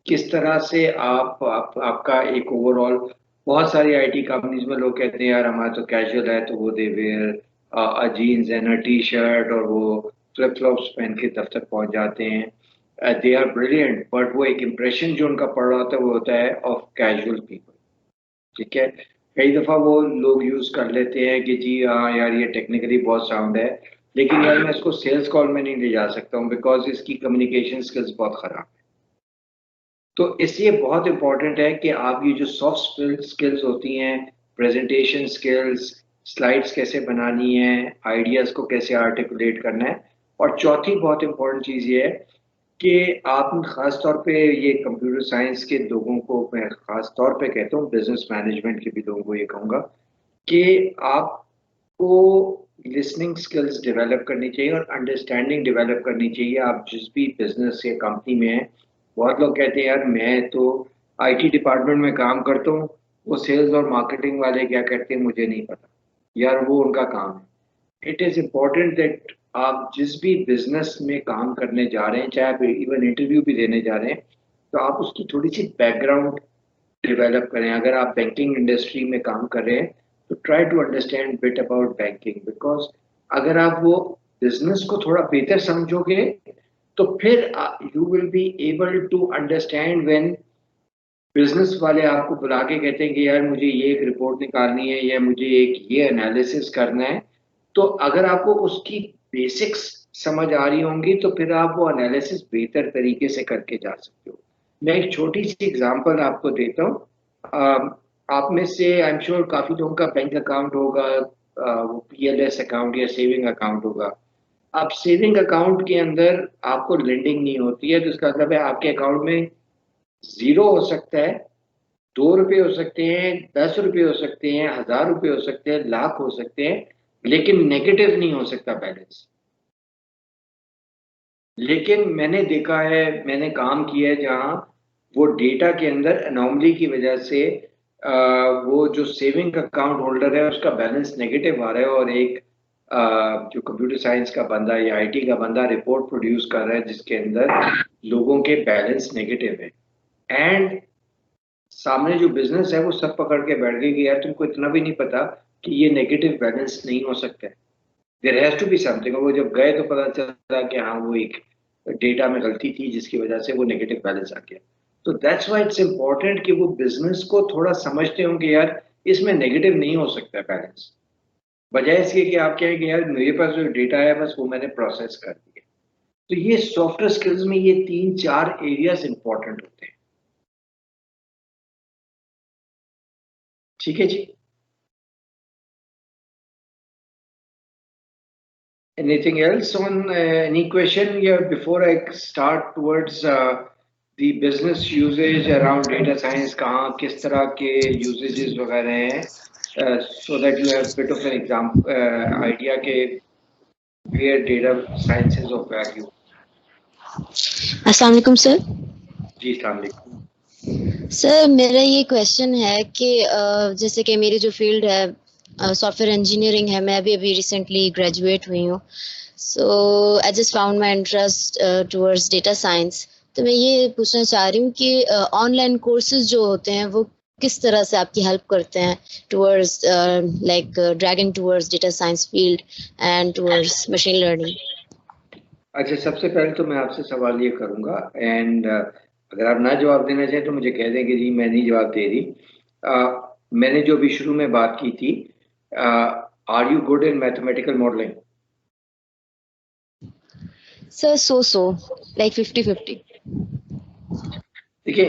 [SPEAKER 3] किस तरह से आपका एक ओवरऑल। बहुत सारी आईटी कंपनीज में लोग कहते हैं यार हमारा तो कैजुअल है, तो वो they wear jeans and a T shirt और वो फ्लिप फ्लॉप्स पहन के दफ्तर पहुंच जाते हैं। दे आर ब्रिलियंट, बट वो एक इम्प्रेशन जो उनका पड़ रहा होता है वो होता है ऑफ कैजुअल पीपल। ठीक है, कई दफा वो लोग यूज कर लेते हैं कि जी हाँ यार ये टेक्निकली बहुत साउंड है, लेकिन यार मैं इसको सेल्स कॉल में नहीं ले जा सकता हूँ बिकॉज इसकी कम्युनिकेशन स्किल्स बहुत खराब है। तो इसलिए बहुत इंपॉर्टेंट है कि आप ये जो सॉफ्ट स्किल्स होती हैं, प्रेजेंटेशन स्किल्स, स्लाइड्स कैसे बनानी है, आइडियाज को कैसे आर्टिकुलेट करना है, और चौथी बहुत इंपॉर्टेंट चीज़ ये है कि आप खास तौर पे ये कंप्यूटर साइंस के लोगों को, मैं खास तौर पे कहता हूँ बिजनेस मैनेजमेंट के भी लोगों को ये कहूँगा कि आपको लिसनिंग स्किल्स डेवलप करनी चाहिए और अंडरस्टैंडिंग डेवलप करनी चाहिए। आप जिस भी बिजनेस या कंपनी में हैं, बहुत लोग कहते हैं यार मैं तो आईटी डिपार्टमेंट में काम करता हूँ, वो सेल्स और मार्केटिंग वाले क्या करते हैं मुझे नहीं पता, यार वो उनका काम है। इट इज़ इम्पोर्टेंट दैट आप जिस भी बिजनेस में काम करने जा रहे हैं, चाहे आप इवन इंटरव्यू भी देने जा रहे हैं, तो आप उसकी थोड़ी सी बैकग्राउंड डेवलप करें। अगर आप बैंकिंग इंडस्ट्री में काम कर रहे हैं तो try to understand bit about banking, because अगर आप वो बिजनेस को थोड़ा बेहतर समझोगे तो फिर you will be able to understand when business वाले आपको बुला के कहते हैं कि यार मुझे ये एक रिपोर्ट निकालनी है या मुझे एक ये एनालिसिस करना है, तो अगर आपको उसकी बेसिक्स समझ आ रही होंगी तो फिर आप वो एनालिसिस बेहतर तरीके से करके जा सकते हो। मैं एक छोटी सी एग्जांपल आपको देता हूँ। आप में से आई एम श्योर काफी लोगों का बैंक अकाउंट होगा, वो पीएलएस अकाउंट या सेविंग अकाउंट होगा। अब सेविंग अकाउंट के अंदर आपको लेंडिंग नहीं होती है, तो इसका मतलब है आपके अकाउंट में 0 हो सकता है, 2 रुपये हो सकते हैं, 10 रुपये हो सकते हैं, 1000 रुपये हो सकते हैं, लाख हो सकते हैं, लेकिन नेगेटिव नहीं हो सकता बैलेंस। लेकिन मैंने देखा है, मैंने काम किया है जहां वो डेटा के अंदर अनोमली की वजह से वो जो सेविंग अकाउंट होल्डर है उसका बैलेंस नेगेटिव आ रहा है, और एक जो कंप्यूटर साइंस का बंदा या आईटी का बंदा रिपोर्ट प्रोड्यूस कर रहा है जिसके अंदर लोगों के बैलेंस नेगेटिव है, एंड सामने जो बिजनेस है वो सब पकड़ के बैठ गई कि यार तुमको इतना भी नहीं पता कि ये नेगेटिव बैलेंस नहीं हो सकता है, there has to be something. वो जब गए तो पता चला कि हाँ वो एक डेटा में गलती थी जिसकी वजह से वो नेगेटिव बैलेंस आ गया। तो दैट्स व्हाई इट्स इम्पोर्टेंट कि वो बिजनेस को थोड़ा समझते होंगे यार इसमें नेगेटिव नहीं हो सकता बैलेंस। बजाय इसके कि आप कहें कि यार मेरे पास जो डेटा है बस वो मैंने प्रोसेस कर दिया। तो ये सॉफ्टवेयर स्किल्स में ये 3-4 एरियाज इंपॉर्टेंट होते हैं। ठीक है जी। Anything else on any question here before I start towards the business usage around data science? कहाँ किस तरह के usages वगैरह हैं, so that you have bit of an example idea के where data science is of value.
[SPEAKER 6] अस्सलाम वालेकुम sir.
[SPEAKER 3] जी अस्सलाम वालेकुम।
[SPEAKER 6] सर मेरा ये क्वेश्चन है कि जैसे कि मेरी जो फील्ड है सॉफ्टवेयर इंजीनियरिंग है, मैं अभी अभी रिसेंटली ग्रेजुएट हुई हूँ। So I just found my interest towards data science. तो मैं ये पूछना चाह रही हूँ कि ऑनलाइन कोर्सेज जो होते हैं वो किस तरह से आपकी हेल्प करते हैं towards like dragging towards data science field and towards machine learning.
[SPEAKER 3] अच्छा, सबसे पहले तो मैं आपसे सवाल ये करूंगा, एंड अगर आप ना जवाब देना चाहें तो मुझे कह दें कि जी मैं नहीं जवाब दे रही। मैंने जो अभी शुरू में बात की थी, are you good in mathematical modelling?
[SPEAKER 6] Sir so like 50-50।
[SPEAKER 3] देखिए,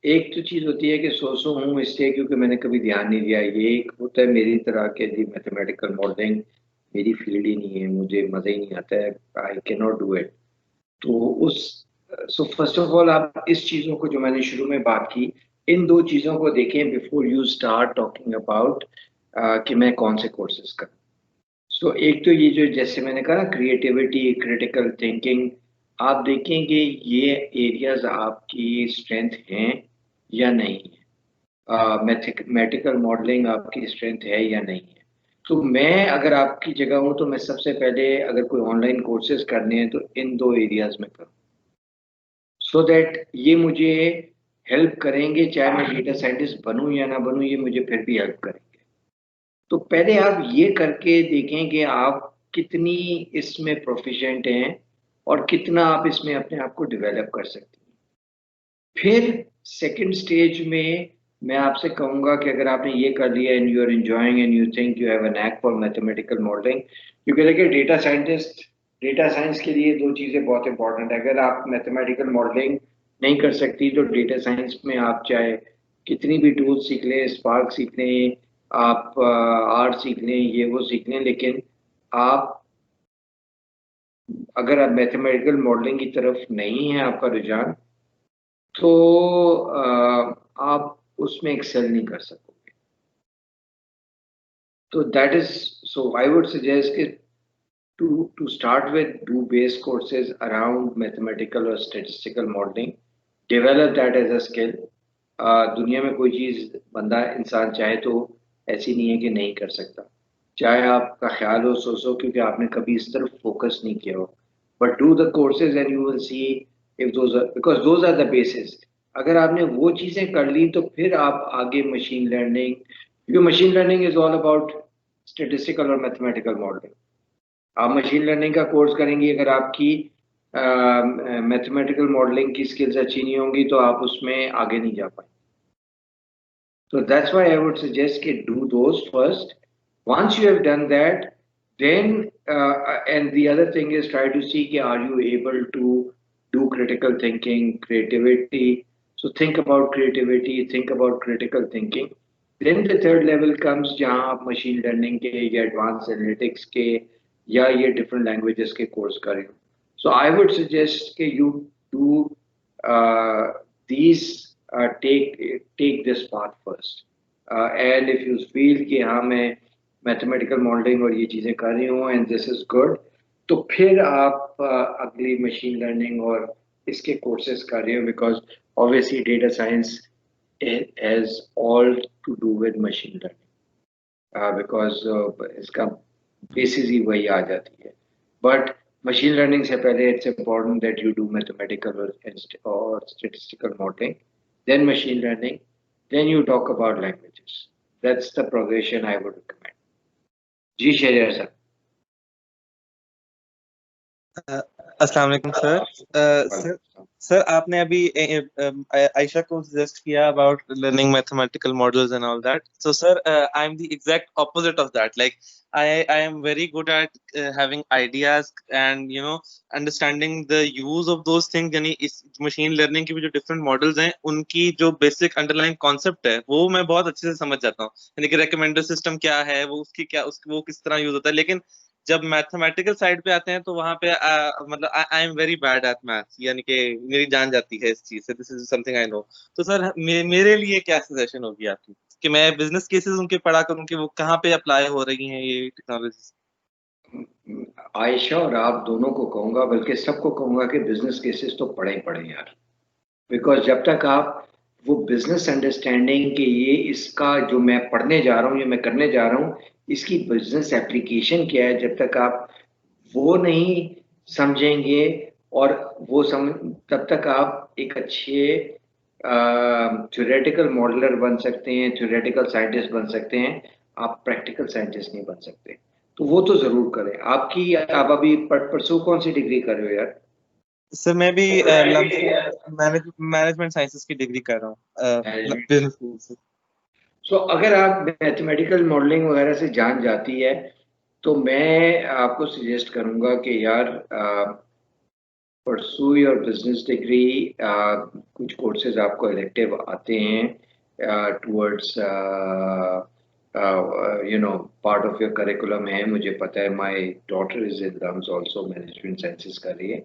[SPEAKER 3] एक तो चीज होती है कि सो हूँ इसलिए क्योंकि मैंने कभी ध्यान नहीं दिया। ये एक होता है मेरी तरह के जी मैथमेटिकल मॉडलिंग मेरी फील्ड ही नहीं है, मुझे मजा ही नहीं आता है, I can not do it. तो उस सो फर्स्ट ऑफ ऑल आप इस चीज़ों को जो मैंने शुरू में बात की, इन दो चीज़ों को देखें before you start talking about कि मैं कौन से कोर्सेज करूँ। सो एक तो ये जो जैसे मैंने कहा ना, क्रिएटिविटी, क्रिटिकल थिंकिंग, आप देखेंगे ये एरियाज आपकी स्ट्रेंथ हैं या नहीं है। मैथमेटिकल मॉडलिंग आपकी स्ट्रेंथ है या नहीं है। तो मैं अगर आपकी जगह हूँ तो मैं सबसे पहले अगर कोई ऑनलाइन कोर्सेज करने हैं तो इन दो एरियाज में करूँ, सो दैट ये मुझे हेल्प करेंगे, चाहे मैं डेटा साइंटिस्ट बनूं या ना बनूं, ये मुझे फिर भी हेल्प करेंगे। तो पहले आप ये करके देखें कि आप कितनी इसमें प्रोफिशिएंट हैं और कितना आप इसमें अपने आप को डेवलप कर सकते हैं। फिर सेकंड स्टेज में मैं आपसे कहूँगा कि अगर आपने ये कर लिया and you are enjoying and you think you have a knack for mathematical modelling, क्योंकि देखिए डेटा साइंटिस्ट, डेटा साइंस के लिए दो चीज़ें बहुत इंपॉर्टेंट है। अगर आप मैथमेटिकल मॉडलिंग नहीं कर सकती तो डेटा साइंस में आप चाहे कितनी भी टूल सीख लें, स्पार्क सीख लें, आप आर सीख लें, ये वो सीख लें, लेकिन आप अगर आप मैथमेटिकल मॉडलिंग की तरफ नहीं है आपका रुझान, तो आप उसमें एक्सेल नहीं कर सकोगे। तो that is, so I would suggest कि to start with, do base courses around mathematical or statistical modeling, develop that as a skill. दुनिया में कोई चीज़ बंदा इंसान चाहे तो ऐसी नहीं है कि नहीं कर सकता, चाहे आपका ख्याल हो सो क्योंकि आपने कभी इस तरफ फोकस नहीं किया हो, but do the courses and you will see if those are, because those are the basis. अगर आपने वो चीज़ें कर ली तो फिर आप आगे मशीन लर्निंग, क्योंकि machine learning is all about statistical और मैथमेटिकल मॉडलिंग। आप मशीन लर्निंग का कोर्स करेंगी, अगर आपकी मैथमेटिकल मॉडलिंग की स्किल्स अच्छी नहीं होंगी तो आप उसमें आगे नहीं जा पाएंगे। तो that's why I would suggest कि do those first. Once you have done that, then and the other thing is try to see कि are you able to do critical thinking, creativity. So think about creativity, think about critical thinking. Then the third level comes जहाँ आप machine learning के या advance analytics के या ये different languages के course करें। सो आई वुड सजेस्ट कि you do these take this path first, and if you feel कि हाँ मैं मैथमेटिकल मॉडलिंग और ये चीज़ें कर रही हूँ एंड दिस इज गुड, तो फिर आप अगली मशीन लर्निंग और इसके कोर्सेज कर रहे हो, because obviously data science has all to do with machine learning, because इसका बेसिस ही वही आ जाती है। बट मशीन लर्निंग से पहले it's important that you do mathematical और statistical modelling, then machine learning, then you talk about languages. That's the progression I would recommend. जी शेरियर सर।
[SPEAKER 7] अस्सलाम वालेकुम सर। सर सर आपने अभी आयशा को सजेस्ट किया about learning mathematical models and all that. So sir I am the exact opposite of that. Like I am very good at having ideas and understanding the use of those things. यानी इस machine learning की भी जो different models हैं उनकी जो basic underline concept है वो मैं बहुत अच्छे से समझ जाता हूँ. यानी कि रिकमेंडर सिस्टम क्या है, वो उसकी क्या वो किस तरह यूज होता है. लेकिन जब मैथमेटिकल साइड पे आते हैं तो वहां पे मतलब I am very bad at maths. यानी कि मेरी जान जाती है इस चीज से. This is something I know. तो सर मेरे लिए क्या सजेशन होगी आपकी कि मैं बिजनेस केसेस उनके पढ़ा करूं कि वो कहाँ पे अप्लाई हो रही हैं ये टेक्नोलॉजी.
[SPEAKER 3] आयशा और आप दोनों को कहूंगा, बल्कि सबको कहूंगा कि बिजनेस केसेस तो पढ़े ही पढ़े यार. बिकॉज जब तक आप वो बिजनेस अंडरस्टैंडिंग के ये इसका जो मैं पढ़ने जा रहा हूँ, ये मैं करने जा रहा हूँ, इसकी बिजनेस एप्लीकेशन क्या है, जब तक आप वो नहीं समझेंगे और वो तब तक आप एक अच्छे थ्योरेटिकल मॉडलर बन सकते हैं, थ्योरेटिकल साइंटिस्ट बन सकते हैं, आप प्रैक्टिकल साइंटिस्ट नहीं बन सकते. तो वो तो जरूर करें. आप अभी परसों कौन सी डिग्री कर रहे हो यार?
[SPEAKER 7] सर मैं भी मैनेजमेंट साइंसेस की डिग्री कर रहा हूँ बिजनेस.
[SPEAKER 3] सो अगर आप मैथमेटिकल मॉडलिंग वगैरह से जान जाती है तो मैं आपको सजेस्ट करूंगा कि यार परसू योर बिजनेस डिग्री. कुछ कोर्सेज आपको इलेक्टिव आते हैं towards part of your curriculum है. मुझे पता है, my daughter is in LUMS also management sciences कर रही है,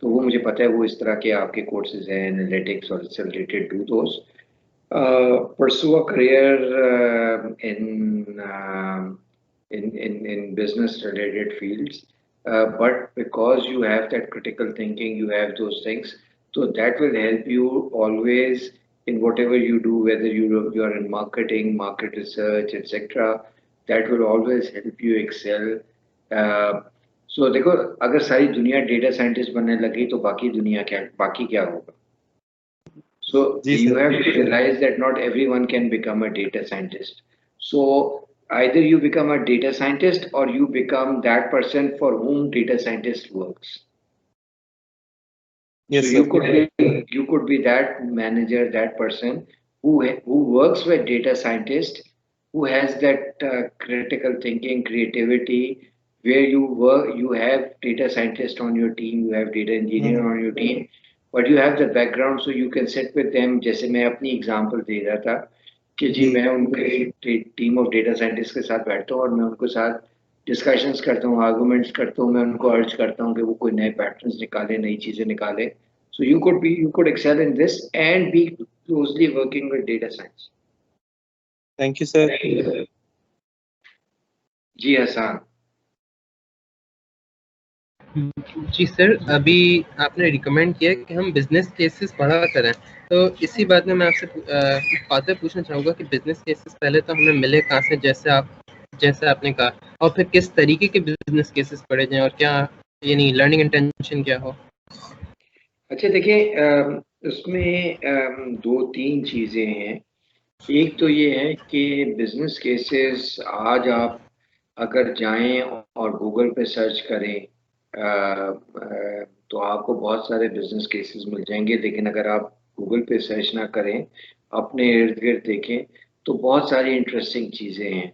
[SPEAKER 3] तो वो मुझे पता है वो इस तरह के आपके कोर्सेज हैं, एनालिटिक्स और इससे related. Do those, pursue a career in business related fields, but because you have that critical thinking, you have those things, so that will help you always in whatever you do, whether you are in marketing, market research, etc. That will always help you excel. So देखो, अगर सारी दुनिया data scientist बनने लगी तो बाकी क्या होगा. So you have to realize that not everyone can become a data scientist. So either you become a data scientist or you become that person for whom data scientist works.
[SPEAKER 7] Yes,
[SPEAKER 3] so
[SPEAKER 7] sir.
[SPEAKER 3] you could be that manager, that person who works with data scientist, who has that critical thinking, creativity, where you have data scientist on your team, you have data engineer on your team, but you have the background, so you can sit with them. जैसे मैं अपनी example दे रहा था कि जी मैं उनके team of data scientist के साथ बैठता हूँ और मैं उनके साथ डिस्कशंस करता हूँ, आर्गुमेंट्स करता हूँ, मैं उनको अर्ज करता हूँ कि वो कोई नए पैटर्न्स निकाले, नई चीजें निकाले. So you could excel in this and be closely working with data science.
[SPEAKER 7] Thank you, sir.
[SPEAKER 3] जी हसन.
[SPEAKER 1] जी सर, अभी आपने रिकमेंड किया कि हम बिजनेस केसेस पढ़ा करें, तो इसी बात में मैं आपसे बातें पूछना चाहूँगा कि बिजनेस केसेस पहले तो हमें मिले कहाँ से, जैसे आपने कहा, और फिर किस तरीके के बिजनेस केसेस पढ़े जाएं, और क्या यानी लर्निंग इंटेंशन क्या हो.
[SPEAKER 3] अच्छा देखिए, उसमें दो तीन चीज़ें हैं. एक तो ये है कि बिजनेस केसेस आज आप अगर जाएं और गूगल पे सर्च करें तो आपको बहुत सारे बिजनेस केसेस मिल जाएंगे. लेकिन अगर आप गूगल पे सर्च ना करें, अपने इर्द गिर्द देखें, तो बहुत सारी इंटरेस्टिंग चीज़ें हैं.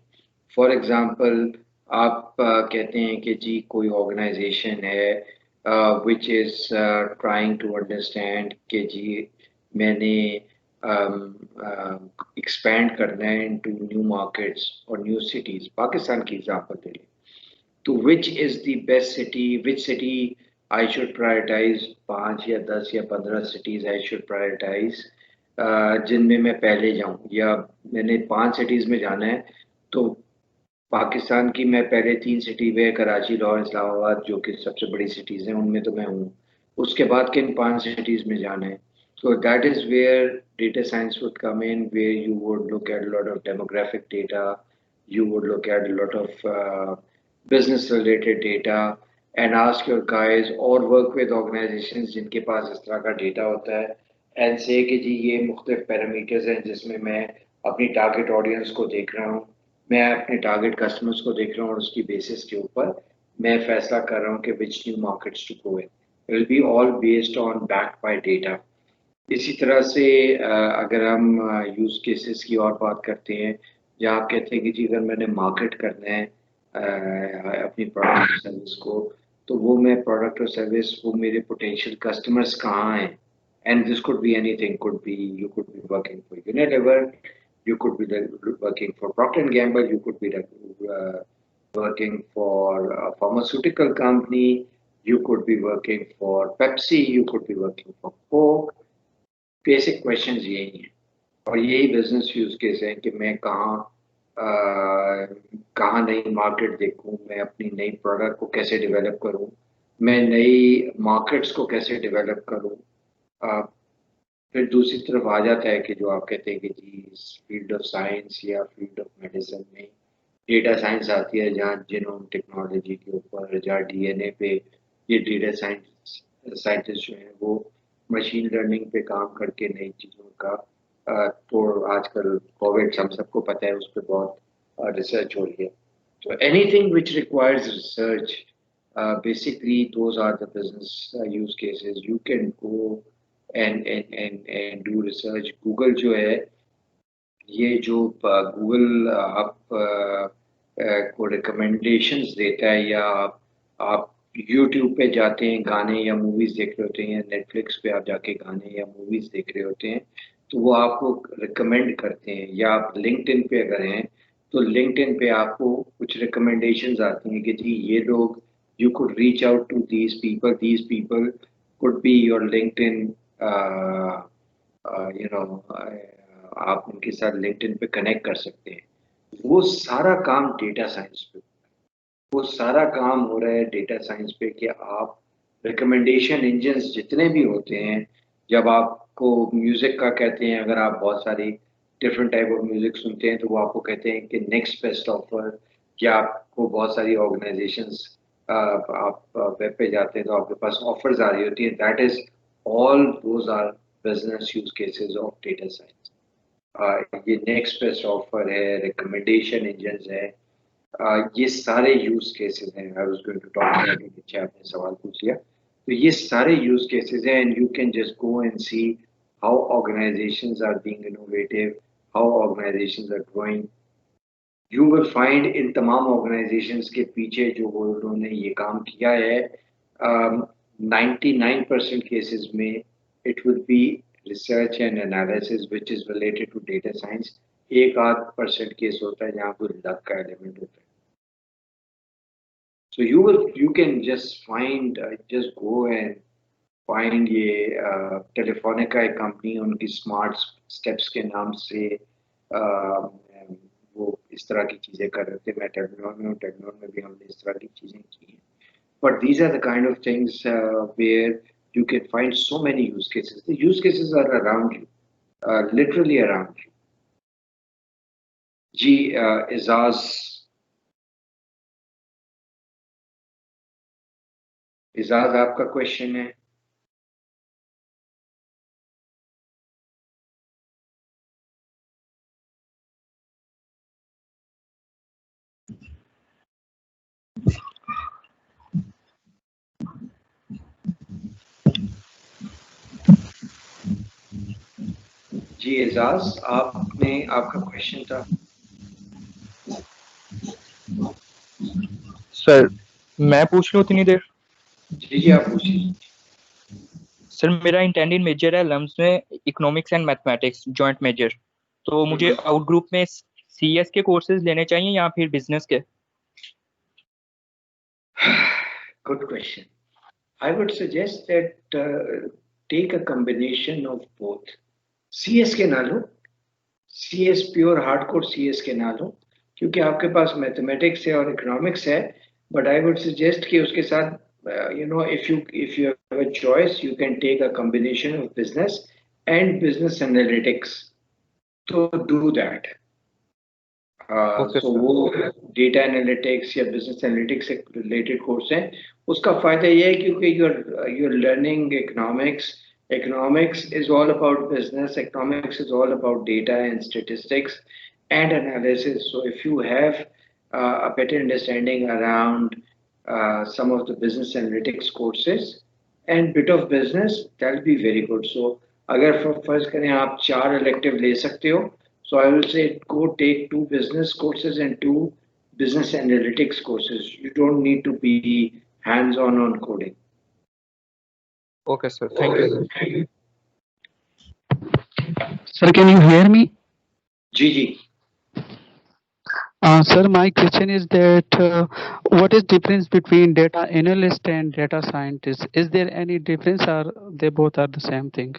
[SPEAKER 3] फॉर एग्ज़ाम्पल, आप कहते हैं कि जी कोई ऑर्गेनाइजेशन है which is trying to understand कि जी मैंने expand करना है into new markets और new cities. पाकिस्तान की एग्जांपल दे लें तो which is the best city, which city I should prioritize, 5 या 10 या 15 cities I should prioritize जिनमें मैं पहले जाऊं, या मैंने 5 cities में जाना है तो पाकिस्तान की मैं पहले 3 सिटी में, कराची, लाहौर, इस्लामाबाद, जो कि सबसे बड़ी सिटीज़ हैं उनमें तो मैं हूँ, उसके बाद किन 5 सिटीज़ में जाना है. So that is where data science would come in, where you would look at a lot of demographic data, you would look at a lot of business related data and ask your guys or work with organizations जिनके पास इस तरह का data होता है and say कि जी ये मुख्तलिफ parameters हैं जिसमें मैं अपनी टारगेट ऑडियंस को देख रहा हूँ, मैं अपने टारगेट कस्टमर्स को देख रहा हूँ और उसकी बेसिस के ऊपर मैं फैसला कर रहा हूँ कि which new markets to go in. It will be all based on backed by data. इसी तरह से अगर हम यूज केसेस की और बात करते हैं, जहाँ आप कहते हैं कि जी अगर मैंने मार्केट करना है अपनी प्रोडक्ट और सर्विस को, तो वो मैं प्रोडक्ट और सर्विस वो मेरे पोटेंशियल कस्टमर्स कहाँ हैं. And this could be anything. Could be you could be working for Unilever, you could be working for Procter and Gamble, you could be working for a pharmaceutical company, you could be working for Pepsi, you could be working for Coke. Basic questions यही हैं और यही business use case है कि मैं कहाँ नई market देखूं, मैं अपनी नई प्रोडक्ट को कैसे डेवलप करूं, मैं नई मार्केट्स को कैसे डेवलप करूं. फिर दूसरी तरफ आ जाता है कि जो आप कहते हैं कि जी फील्ड ऑफ साइंस या फील्ड ऑफ मेडिसिन में डेटा साइंस आती है, जहाँ जीनोम टेक्नोलॉजी के ऊपर, जहाँ डीएनए पे ये डेटा साइंटिस्ट जो हैं वो मशीन लर्निंग पे काम करके नई चीज़ों का तो आजकल कोविड हम सबको पता है उस पर बहुत रिसर्च हो रही है. तो anything which requires research, basically those are the business use cases. You can go and do research. Google जो है, ये जो Google आप को recommendations देता है, या आप YouTube पे जाते हैं गाने या मूवीज देख रहे होते हैं, या Netflix पे आप जाके गाने या मूवीज देख रहे होते हैं, तो वो आपको रिकमेंड करते हैं. या आप LinkedIn पे अगर हैं तो LinkedIn पे आपको कुछ recommendations आती हैं कि जी ये लोग, you could reach out to these people could be your LinkedIn, आप उनके साथ LinkedIn पे कनेक्ट कर सकते हैं. वो सारा काम डेटा साइंस पे, वो सारा काम हो रहा है डेटा साइंस पे कि आप रिकमेंडेशन इंजन्स जितने भी होते हैं, जब आपको म्यूजिक का कहते हैं, अगर आप बहुत सारी डिफरेंट टाइप ऑफ म्यूजिक सुनते हैं तो वो आपको कहते हैं कि नेक्स्ट बेस्ट ऑफर, या आपको बहुत सारी ऑर्गेनाइजेशंस आप वेब पे जाते हैं तो आपके पास ऑफर्स आ रही होती हैं. That is all those are business use cases of data science. ये नेक्स्ट बेस्ट ऑफर है, रिकमेंडेशन इंजन्स है, ये सारे यूज केसेस हैं. I was going to talk about it, अच्छा आपने सवाल पूछ लिया. तो ये सारे यूज केसेस हैं and you can just go and see how organisations are being innovative, how organisations are growing. You will find in तमाम ऑर्गेनाइजेशंस के पीछे जो वो उन्होंने ये काम किया है, 99% केसेस में it will be research and analysis which is related to data science. एक आध % केस होता है जहाँ कोई लक का एलिमेंट होता है. So you can just go and find ये टेलीफोनिका एक कंपनी, उनकी स्मार्ट स्टेप्स के नाम से वो इस तरह की चीजें कर रहे थे. मैं टेक्नोन में भी हमने इस तरह की चीजें की हैं. But these are the kind of things where you can find so many use cases. The use cases are around you, literally around you. जी इजाज आपका क्वेश्चन है. जी एजाज, आपका क्वेश्चन था.
[SPEAKER 8] सर मैं पूछ लूं इतनी देर?
[SPEAKER 3] जी आप पूछिए.
[SPEAKER 8] सर मेरा इंटेंडेड मेजर है लम्स में economics and mathematics joint major, तो मुझे आउट ग्रुप में सीएस के कोर्सेज लेने चाहिए या फिर बिजनेस के?
[SPEAKER 3] Good question. I would suggest that take a combination of both. CS के ना लो, CS प्योर हार्डकोर CS के ना लो, क्योंकि आपके पास मैथमेटिक्स है और इकोनॉमिक्स है. बट आई वुड सजेस्ट कि उसके साथ if you have a choice, you can take a combination of business and business analytics. So do that. So वो डेटा एनालिटिक्स या बिजनेस एनालिटिक्स से रिलेटेड कोर्स है. उसका फायदा ये है क्योंकि you're learning economics. Economics is all about business. Economics is all about data and statistics and analysis. So if you have a better understanding around some of the business analytics courses and bit of business, that'll be very good. So अगर फर्ज करें आप 4 elective ले सकते हो, so I will say go take 2 business courses and 2 business analytics courses. You don't need to be hands-on on coding.
[SPEAKER 8] Okay, sir. Thank you.
[SPEAKER 9] Sir, can you hear me?
[SPEAKER 3] Ji.
[SPEAKER 9] Sir, my question is that what is difference between data analyst and data scientist? Is there any difference or they both are the same thing?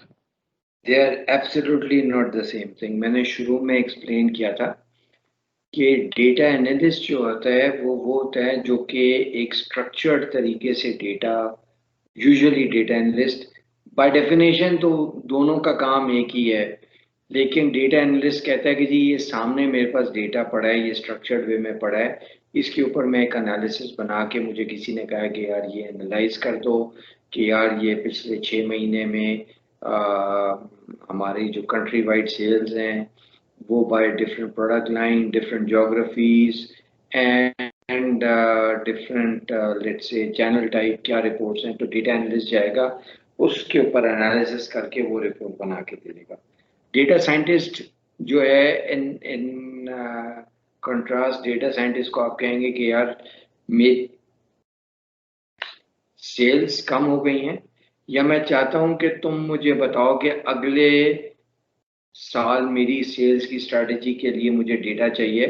[SPEAKER 3] They are absolutely not the same thing. मैंने शुरू में explain किया था कि data analyst जो होता है वो होता है जो कि एक स्ट्रक्चर्ड तरीके से data, usually data analyst by definition तो दोनों का काम एक ही है, लेकिन डेटा एनालिस्ट कहता है कि जी ये सामने मेरे पास डेटा पड़ा है, ये स्ट्रक्चर्ड वे में पड़ा है, इसके ऊपर मैं एक एनालिसिस बना के, मुझे किसी ने कहा कि यार ये एनालाइज कर दो कि यार ये पिछले 6 महीने में हमारी जो कंट्री वाइड सेल्स हैं वो by different product line, different geographies and different let's say channel type क्या reports हैं, तो data analyst जाएगा उसके ऊपर analysis करके वो report बना के दे देगा. Data scientist जो है in contrast data scientist को आप कहेंगे कि यार मेरी सेल्स कम हो गई हैं या मैं चाहता हूं कि तुम मुझे बताओ कि अगले साल मेरी सेल्स की स्ट्रैटेजी के लिए मुझे डेटा चाहिए,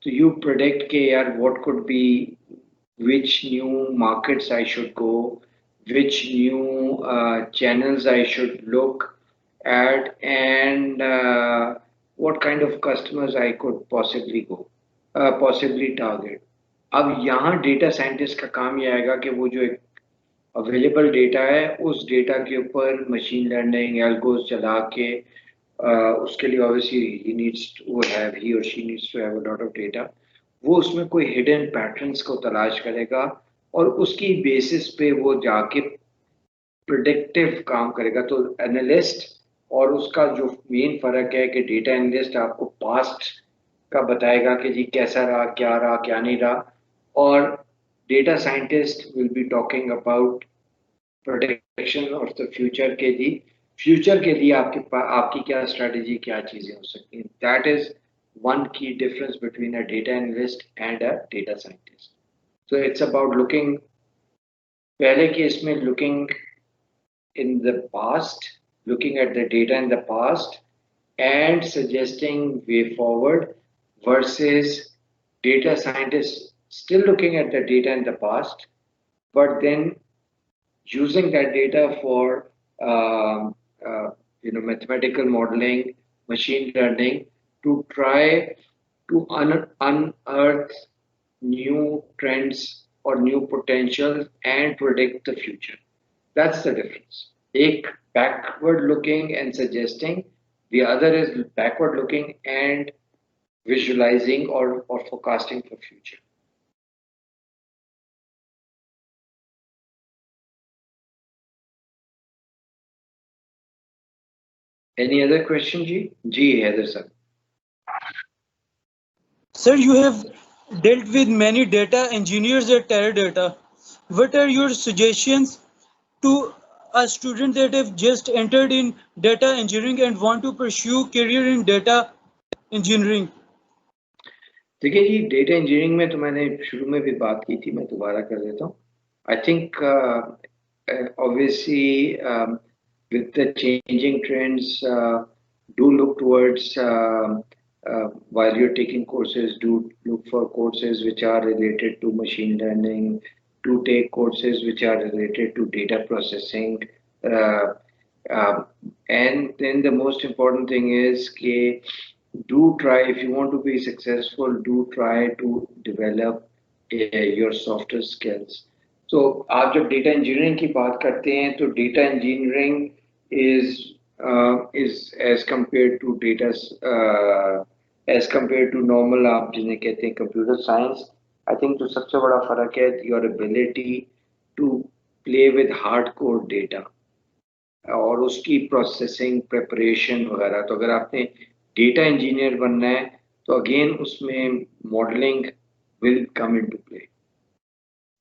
[SPEAKER 3] तो यू प्रेडिक्ट के यार what could be, which new markets I should go, which new channels I should look at, and what kind of customers I could possibly target. अब यहाँ डेटा साइंटिस्ट का काम ये आएगा कि वो जो एक अवेलेबल डेटा है उस डेटा के ऊपर मशीन लर्निंग एल्गोस चला के उसके लिए obviously he or she needs to have a lot of data. वो उसमें कोई हिडन पैटर्न्स को तलाश करेगा और उसकी बेसिस पे वो जाके प्रेडिक्टिव काम करेगा. तो एनालिस्ट और उसका जो मेन फर्क है कि डेटा एनालिस्ट आपको पास्ट का बताएगा कि जी कैसा रहा क्या नहीं रहा, और data scientist will be talking about production of the future के जी फ्यूचर के लिए आपकी क्या स्ट्रेटजी, क्या चीजें हो सकती हैं. That is one key difference between a data analyst and a data scientist. So it's about looking, पहले केस में looking in the past, looking at the data in the past and suggesting way forward, versus data scientists still looking at the data in the past, but then using that data for mathematical modeling, machine learning, to try to unearth new trends or new potentials and predict the future. That's the difference. Ek backward looking and suggesting, the other is backward looking and visualizing or forecasting for future. Any other question, Ji? Ji, Heather sir.
[SPEAKER 2] Sir, you have dealt with many data engineers at Teradata. What are your suggestions to a student that have just entered in data engineering and want to pursue career in data engineering?
[SPEAKER 3] देखिए जी, data engineering में तो मैंने शुरू में भी बात की थी, मैं दोबारा कर देता हूँ. I think obviously with the changing trends, do look towards while you're taking courses, do look for courses which are related to machine learning, to take courses which are related to data processing, and then the most important thing is do try, if you want to be successful, do try to develop your softer skills. So आप जब data engineering की बात करते हैं तो data engineering is as compared to as compared to normal आप जिन्हें कहते हैं कंप्यूटर साइंस, आई थिंक जो सबसे बड़ा फर्क है your ability to play with hardcore data और उसकी प्रोसेसिंग, प्रिपरेशन वगैरह. तो अगर आपने डेटा इंजीनियर बनना है तो अगेन उसमें modelling will come into play.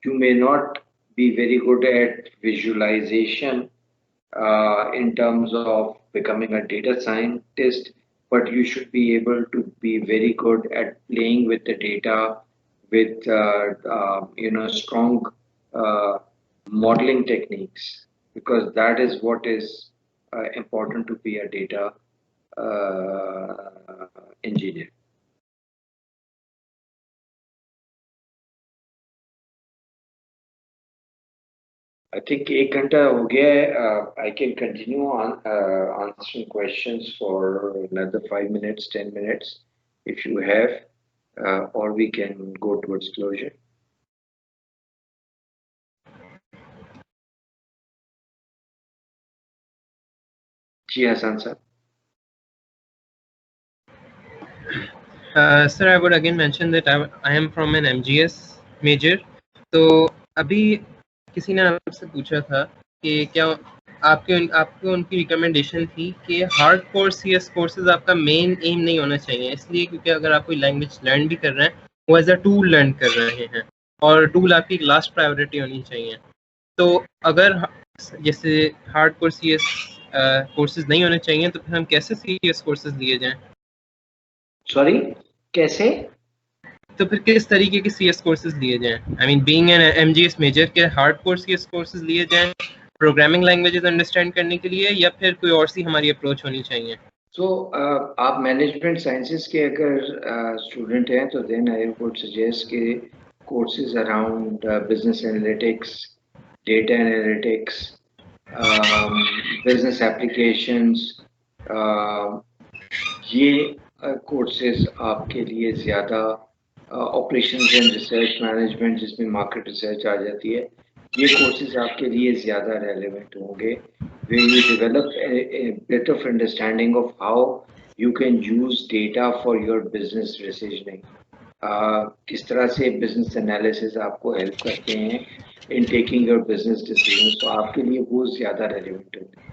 [SPEAKER 3] You may not be very good at visualization in terms of becoming a data scientist, but you should be able to be very good at playing with the data with strong uh, modeling techniques, because that is what is important to be a data engineer. I think 1 घंटा हो गया है. I can continue on answering questions for another 5 minutes, 10 minutes, if you have, or we can go towards closure. Ji Hasan sir.
[SPEAKER 1] Sir, I would again mention that I am from an MGS major. तो अभी किसी ने आपसे पूछा था कि क्या आपको उनकी रिकमेंडेशन थी कि हार्ड कोर CS कोर्सेज आपका मेन एम नहीं होना चाहिए, इसलिए क्योंकि अगर आप कोई लैंग्वेज लर्न भी कर रहे हैं वो एज अ टूल लर्न कर रहे हैं और टूल आपकी लास्ट प्रायोरिटी होनी चाहिए. तो अगर जैसे हार्ड कोर CS कोर्सेज नहीं होने चाहिए तो फिर हम कैसे CS कोर्सेज लिए जाएं?
[SPEAKER 3] सॉरी, कैसे?
[SPEAKER 1] तो फिर किस तरीके के CS कोर्सेज लिए जाएं? I mean being an MGS major के हार्ड कोर CS कोर्सेज लिए जाएं प्रोग्रामिंग लैंग्वेजेस अंडरस्टैंड करने के लिए, या फिर कोई और सी हमारी अप्रोच होनी चाहिए?
[SPEAKER 3] So आप मैनेजमेंट साइंसेज के अगर स्टूडेंट हैं तो देन आई वुड सजेस्ट के courses around business analytics, data analytics, business applications, ये कोर्सेज आपके लिए ज़्यादा ऑपरेशंस एंड रिसर्च मैनेजमेंट जिसमें मार्केट रिसर्च आ जाती है, ये कोर्सेज आपके लिए ज़्यादा रेलेवेंट होंगे, where you develop a bit of understanding of how you can use data for your business decisioning. किस तरह से business analysis आपको help करते हैं in taking your business decisions, तो आपके लिए वो ज़्यादा relevant होते हैं.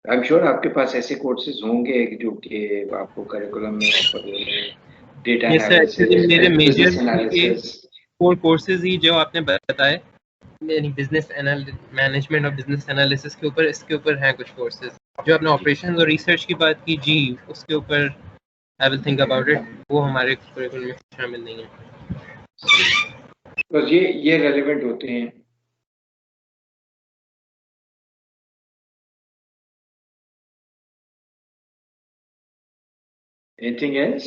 [SPEAKER 3] I'm sure आपके पास ऐसे कोर्सेज होंगे जो कि आपको करिकुलम में ऑफर हो रहे हैं. डेटा एनालिसिस,
[SPEAKER 1] मेरे major
[SPEAKER 3] business analysis,
[SPEAKER 1] core courses ही जो आपने बताए यानी बिजनेस मैनेजमेंट और बिजनेस एनालिसिस के ऊपर, इसके ऊपर हैं कुछ कोर्सेज. जो आपने ऑपरेशंस और रिसर्च की बात की जी, उसके ऊपर I will think about it, वो हमारे करिकुलम में शामिल नहीं है.
[SPEAKER 3] तो ये रेलेवेंट होते हैं. Anything else?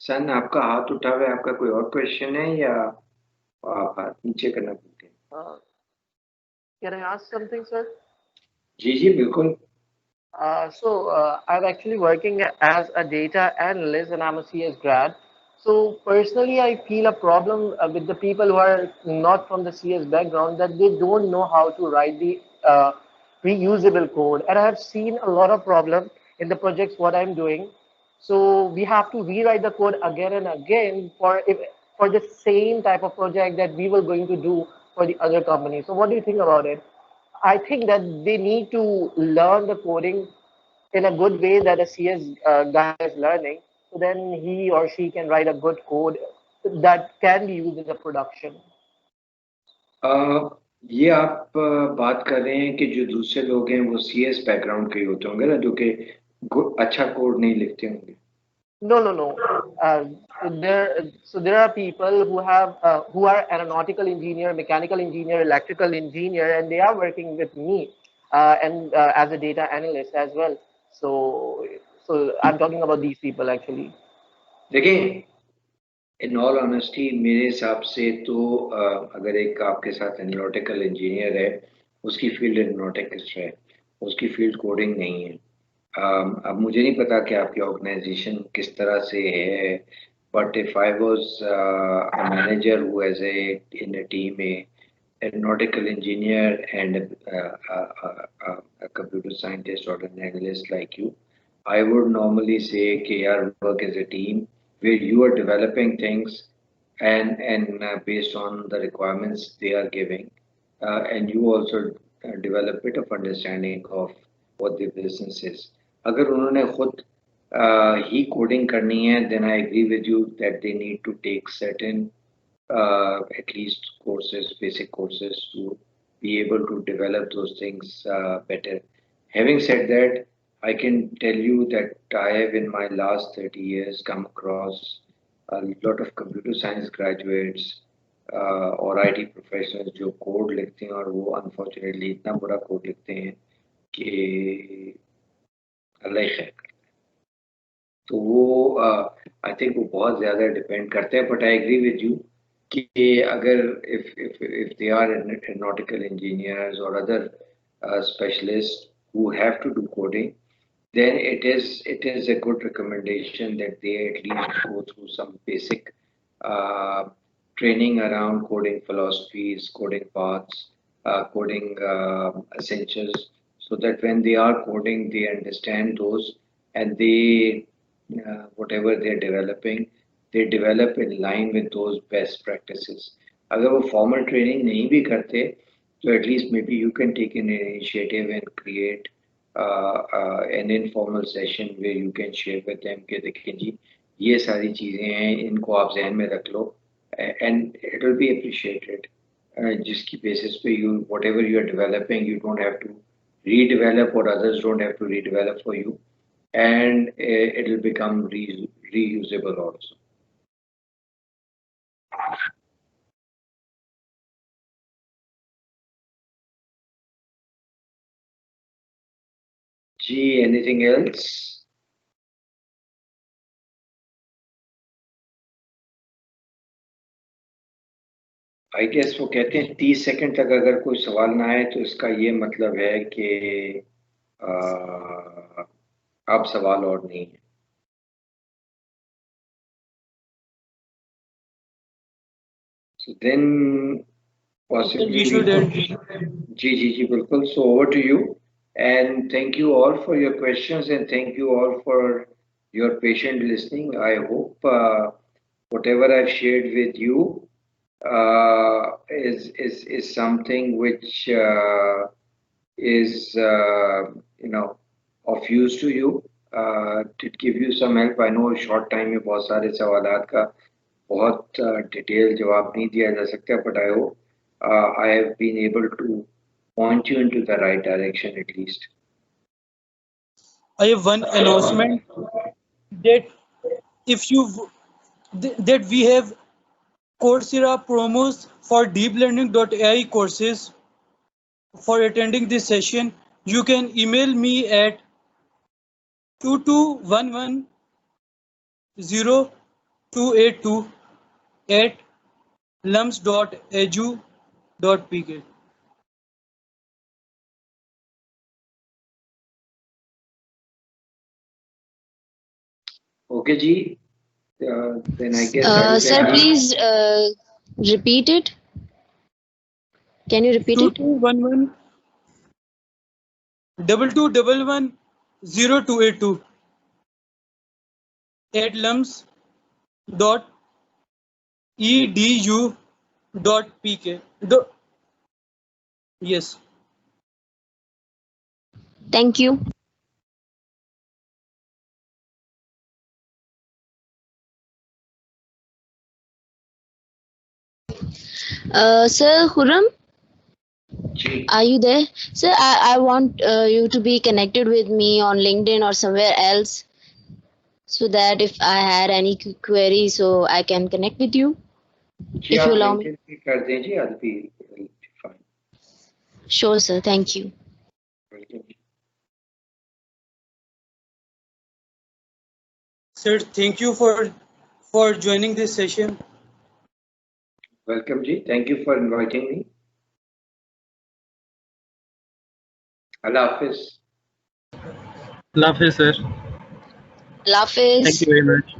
[SPEAKER 3] सन, आपका हाथ उठा हुआ है, आपका कोई और क्वेश्चन है या आप हाथ नीचे करना भूलते हैं?
[SPEAKER 5] Can I ask something, sir?
[SPEAKER 3] जी बिल्कुल.
[SPEAKER 5] I'm actually working as a data analyst and I'm a CS grad. So personally, I feel a problem with the people who are not from the CS background, that they don't know how to write the reusable code. And I have seen a lot of problem in the projects what I'm doing. So we have to rewrite the code again and again for the same type of project that we were going to do for the other company. So what do you think about it? I think that they need to learn the coding in a good way that a CS guy is learning. So then he or she can write a good code that can be used in the production.
[SPEAKER 3] ये आप बात कर रहे हैं कि जो दूसरे लोग हैं वो CS बैकग्राउंड के होते होंगे ना, जो कि अच्छा कोड नहीं लिखते होंगे.
[SPEAKER 5] No. There are people who are aeronautical engineer, mechanical engineer, electrical engineer, and they are working with me and as a data analyst as well. So I'm talking about these people actually.
[SPEAKER 3] देखिए, in all honesty मेरे हिसाब से तो अगर एक आपके साथ aeronautical engineer है, उसकी फील्ड एरोनॉटिक्स है, उसकी फील्ड कोडिंग नहीं है. अब मुझे नहीं पता कि आपकी ऑर्गेनाइजेशन किस तरह से है, but if I was a manager who has in a team aeronautical engineer and a computer scientist or an analyst like you, I would normally say कि यार work as a team where you are developing things and based on the requirements they are giving, and you also develop a bit of understanding of what the business is. अगर उन्होंने खुद ही coding करनी है, then I agree with you that they need to take certain at least courses, basic courses to be able to develop those things better. Having said that, I can tell you that I have in my last 30 years come across a lot of computer science graduates और IT professionals जो code लिखते हैं और वो unfortunately इतना बुरा code लिखते हैं कि अल्लाह ही खैर करे। तो वो आई थिंक वो बहुत ज़्यादा डिपेंड करते हैं, but I agree with you कि अगर if they are nautical engineers or other specialists who have to do coding, then it is a good recommendation that they at least go through some basic training around coding philosophies, coding paths, coding essentials, so that when they are coding, they understand those and they whatever they are developing, they develop in line with those best practices. अगर वो formal training नहीं भी करते, so at least maybe you can take an initiative and create an informal session where you can share with them कि देखें जी ये सारी चीजें हैं, इनको आप ज़हन में रख लो, and it will be appreciated. जिसकी basis पे you whatever you are developing, you don't have to redevelop or others don't have to redevelop for you, and it will become reusable also. Gee, anything else? I guess वो कहते हैं 30 second तक अगर कोई सवाल ना आए तो इसका ये मतलब है कि अब सवाल और नहीं है। So then possibly
[SPEAKER 2] We should end.
[SPEAKER 3] जी बिल्कुल। So over to you, and thank you all for your questions and thank you all for your patient listening. I hope whatever I've shared with you is something which is of use to you, to give you some help. I know short time में बहुत सारे सवालात का बहुत detail जवाब नहीं दिया जा सकता, but I hope I have been able to point you into the right direction at least.
[SPEAKER 2] I have one announcement that if you that we have Coursera promos for deeplearning.ai courses. For attending this session, you can email me at 22110282 at lums.edu.pk.
[SPEAKER 3] Okay, Ji. Then I guess
[SPEAKER 6] Sir, please repeat it. Can you repeat it?
[SPEAKER 2] 2211-2211-0282 at lums.edu.pk. Yes.
[SPEAKER 6] Thank you. Sir Khurram, are you there? Sir, I want you to be connected with me on LinkedIn or somewhere else, so that if I had any query, so I can connect with you. If you allow me.
[SPEAKER 3] I'll be fine.
[SPEAKER 6] Sure, sir. Thank you.
[SPEAKER 2] Sir, thank you for joining this session.
[SPEAKER 3] Welcome, Ji. Thank you for inviting me. Allah Hafiz.
[SPEAKER 1] Allah Hafiz, sir.
[SPEAKER 6] Allah Hafiz.
[SPEAKER 1] Thank you very much.